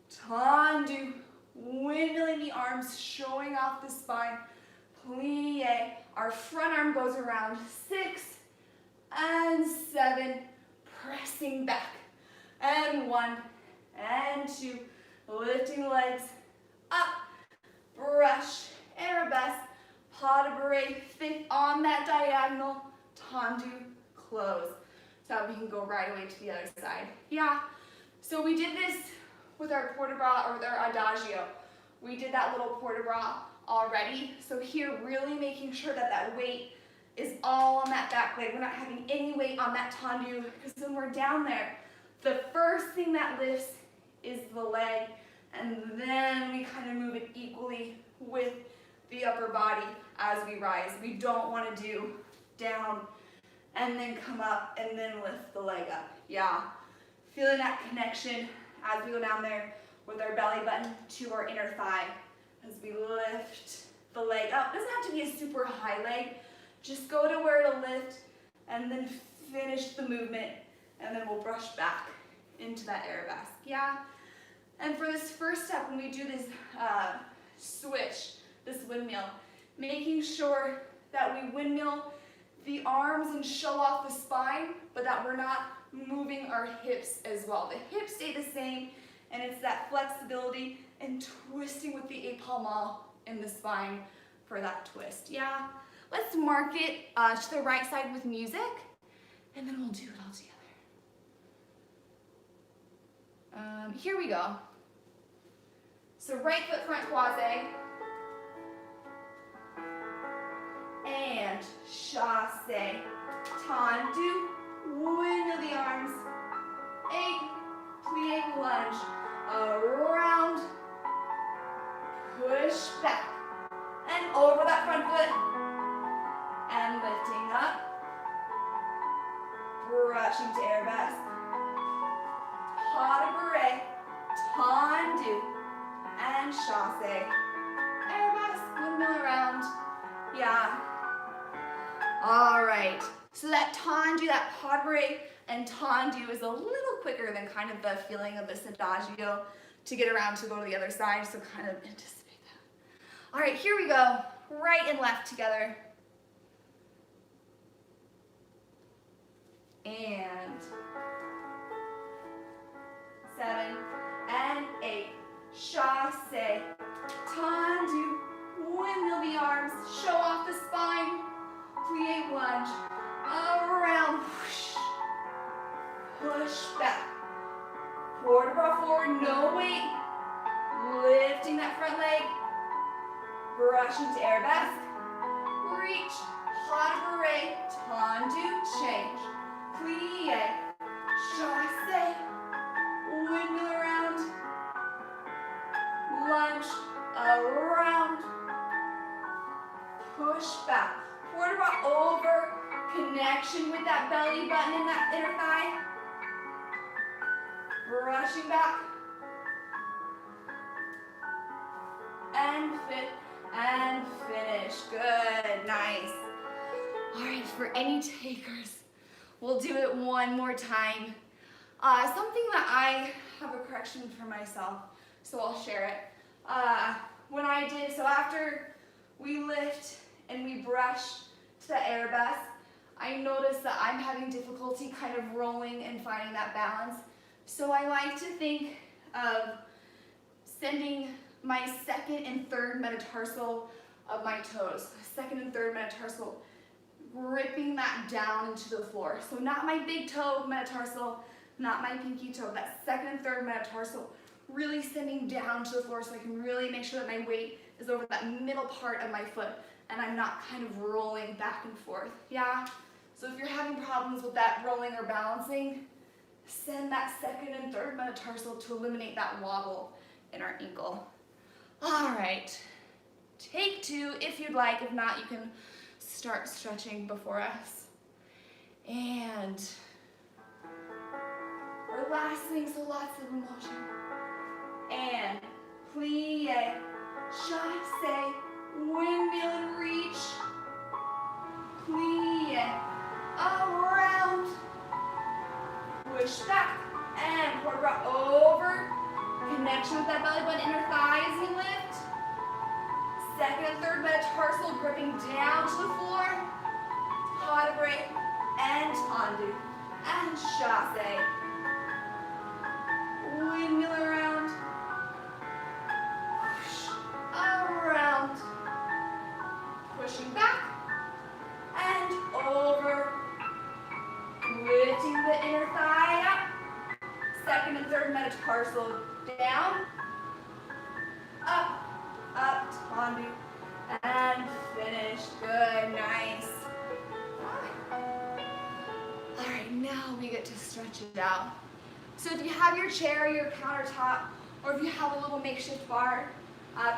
tendu, windmilling the arms, showing off the spine, plie, our front arm goes around 6 and 7, pressing back, and 1 and 2, lifting the legs up, brush, arabesque, pas de bourrée, 5th on that diagonal, tendu, close. So we can go right away to the other side. Yeah, so we did this with our port de bras or with our adagio. We did that little port de bras already. So here, really making sure that that weight is all on that back leg. We're not having any weight on that tendu, because when we're down there, the first thing that lifts is the leg, and then we kind of move it equally with the upper body as we rise. We don't want to do down and then come up and then lift the leg up. Yeah, feeling that connection as we go down there with our belly button to our inner thigh as we lift the leg up. It doesn't have to be a super high leg. Just go to where it'll lift and then finish the movement, and then we'll brush back into that arabesque. Yeah. And for this first step, when we do this switch, this windmill, making sure that we windmill the arms and show off the spine, but that we're not moving our hips as well. The hips stay the same, and it's that flexibility and twisting with the épaulement in the spine for that twist. Yeah. Let's mark it to the right side with music, and then we'll do it all together. Here we go. So right foot front croisé, and chassé, tendu, windmill the arms, 8, plie lunge, around, push back, and over that front foot, and lifting up, brushing to arabesque, pas de bourrée, tendu, and chassé, arabesque, windmill around. Yeah. All right. So that tendu, that pas de bourrée and tendu is a little quicker than kind of the feeling of this adagio to get around to go to the other side. So kind of anticipate that. All right, here we go. Right and left together. And 7 and 8. Chassé, tendu, windmill the arms, show off the spine, plie lunge, around, push back, quarter bras forward, no weight, lifting that front leg, brushing to arabesque, reach, pas de bourrée, tendu, change, plie, chassé, windmill around, lunge, around, push back, quarter bras over, connection with that belly button and that inner thigh, brushing back, and fit, and finish, good, nice. All right, for any takers, we'll do it one more time. Something that I have a correction for myself, so I'll share it. When I did, so after we lift and we brush to the arabesque, I noticed that I'm having difficulty kind of rolling and finding that balance. So I like to think of sending my second and third metatarsal of my toes, second and third metatarsal, gripping that down into the floor. So not my big toe metatarsal, not my pinky toe, that second and third metatarsal, really sending down to the floor so I can really make sure that my weight is over that middle part of my foot and I'm not kind of rolling back and forth, yeah? So if you're having problems with that rolling or balancing, send that second and third metatarsal to eliminate that wobble in our ankle. All right, take 2 if you'd like. If not, you can start stretching before us. And relaxing, so lots of emotion. And plie, chassé, windmill and reach, plie, around, push back, and quarter bras over, connection with that belly button, inner thigh as you lift, second and third metatarsal gripping down to the floor, pas de bourrée, and tendu, and chassé, windmill around, around, pushing back, and over, lifting the inner thigh up, second and third metatarsal down, up, tendu, and finish, good, nice. get to stretch it out. So if you have your chair or your countertop, or if you have a little makeshift bar,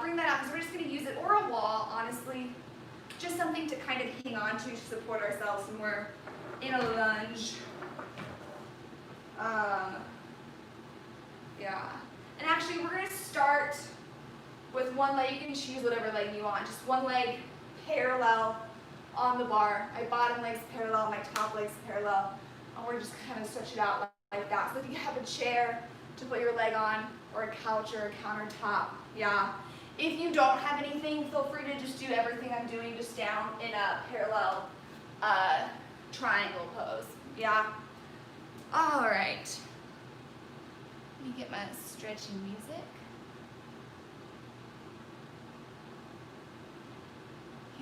bring that out because we're just going to use it, or a wall, honestly. Just something to kind of hang on to support ourselves when we're in a lunge. Yeah. And actually, we're going to start with one leg. You can choose whatever leg you want. Just one leg parallel on the bar. My bottom leg's parallel, my top leg's parallel. And we're just kind of stretch it out like that. So if you have a chair to put your leg on, or a couch or a countertop, yeah. If you don't have anything, feel free to just do everything I'm doing just down in a parallel triangle pose, yeah. All right. Let me get my stretching music.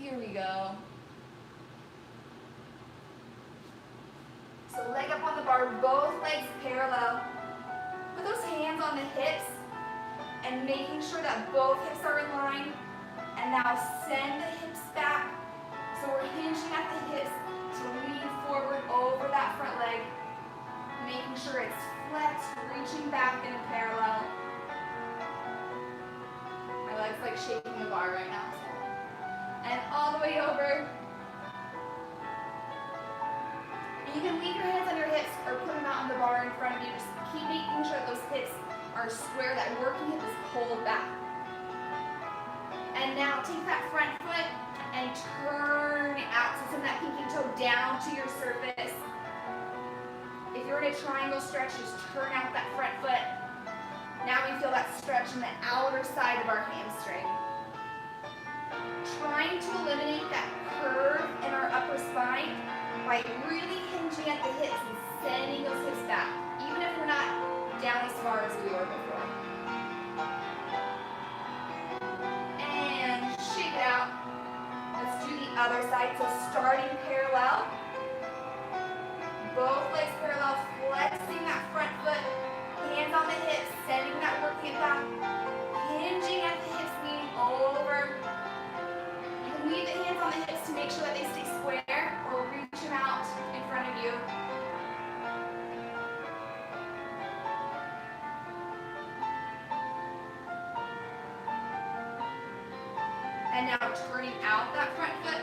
Here we go. So leg up on the bar, both legs parallel. Put those hands on the hips and making sure that both hips are in line. And now send the hips back. So we're hinging at the hips to lean forward over that front leg. Making sure it's flexed, reaching back in a parallel. My leg's like shaking the bar right now. And all the way over. And you can leave your hands on your hips or put them out on the bar in front of you. Just keep making sure that those hips are square, that working hip is pulled back. And now take that front foot and turn it out. So send that pinky toe down to your surface. If you're in a triangle stretch, just turn out that front foot. Now we feel that stretch in the outer side of our hamstring. Trying to eliminate that curve in our upper spine by really hinging at the hips and sending those hips back, even if we're not down as far as we were before. And shake it out. Let's do the other side. So starting parallel. Both legs parallel, flexing that front foot. Hands on the hips, sending that working it back. Hinging at the hips, leaning over. You can leave the hands on the hips to make sure that they stay square, or reach them out in front of you. And now turning out that front foot.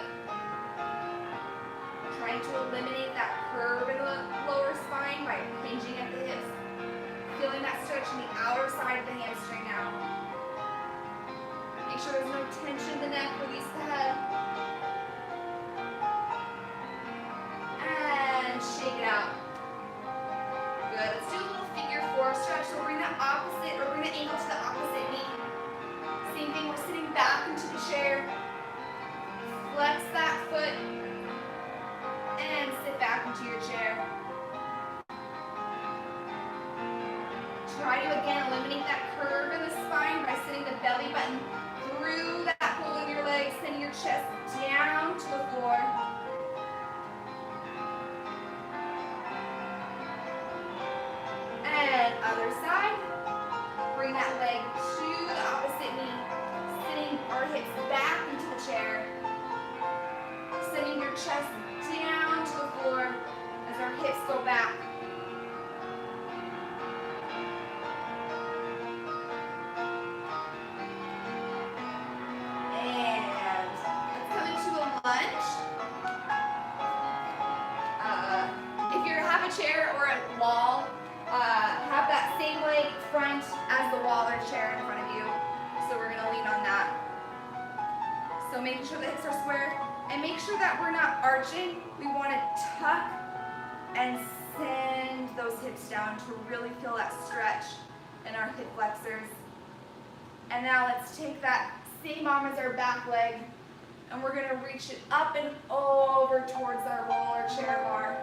Trying to eliminate that curve in the lower spine by hinging at the hips. Feeling that stretch in the outer side of the hamstring now. Make sure there's no tension in the neck, release the head. And shake it out. Good. Let's do a little figure four stretch. So bring that opposite, or bring the ankle to the opposite knee. Same thing, we're sitting back into the chair. Flex that foot. And sit back into your chair. Try to again eliminate that curve in the spine by sending the belly button through that hole in your leg, sending your chest down to the floor. And other side. Bring that leg to the opposite knee, sending our hips back into the chair. Sending your chest down to the floor as our hips go back. And let's come into a lunge. If you have a chair or a wall, have that same leg front as the wall or chair in front of you. So we're going to lean on that. So making sure the hips are square. And make sure that we're not arching. We want to tuck and send those hips down to really feel that stretch in our hip flexors. And now let's take that same arm as our back leg, and we're going to reach it up and over towards our roller chair bar.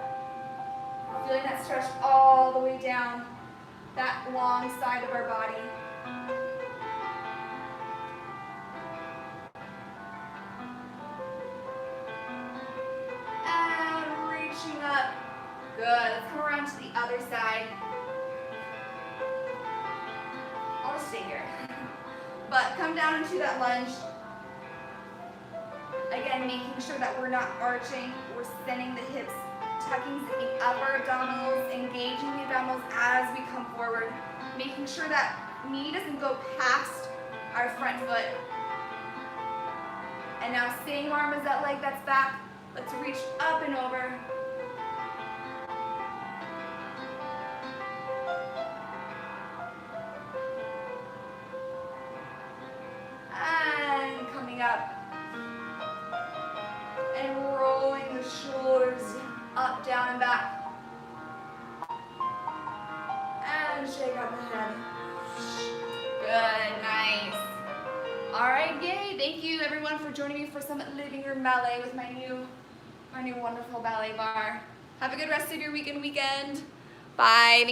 Feeling that stretch all the way down that long side of our body. Up. Good. Let's come around to the other side. I'll just stay here. But come down into that lunge. Again, making sure that we're not arching. We're sending the hips tucking the upper abdominals, engaging the abdominals as we come forward, making sure that knee doesn't go past our front foot. And now same arm as that leg that's back. Let's reach up and over. And coming up. And rolling the shoulders up, down, and back. And shake out the head. Good, nice. All right, yay. Thank you everyone for joining me for some living room ballet with my new wonderful ballet bar. Have a good rest of your weekend. Bye.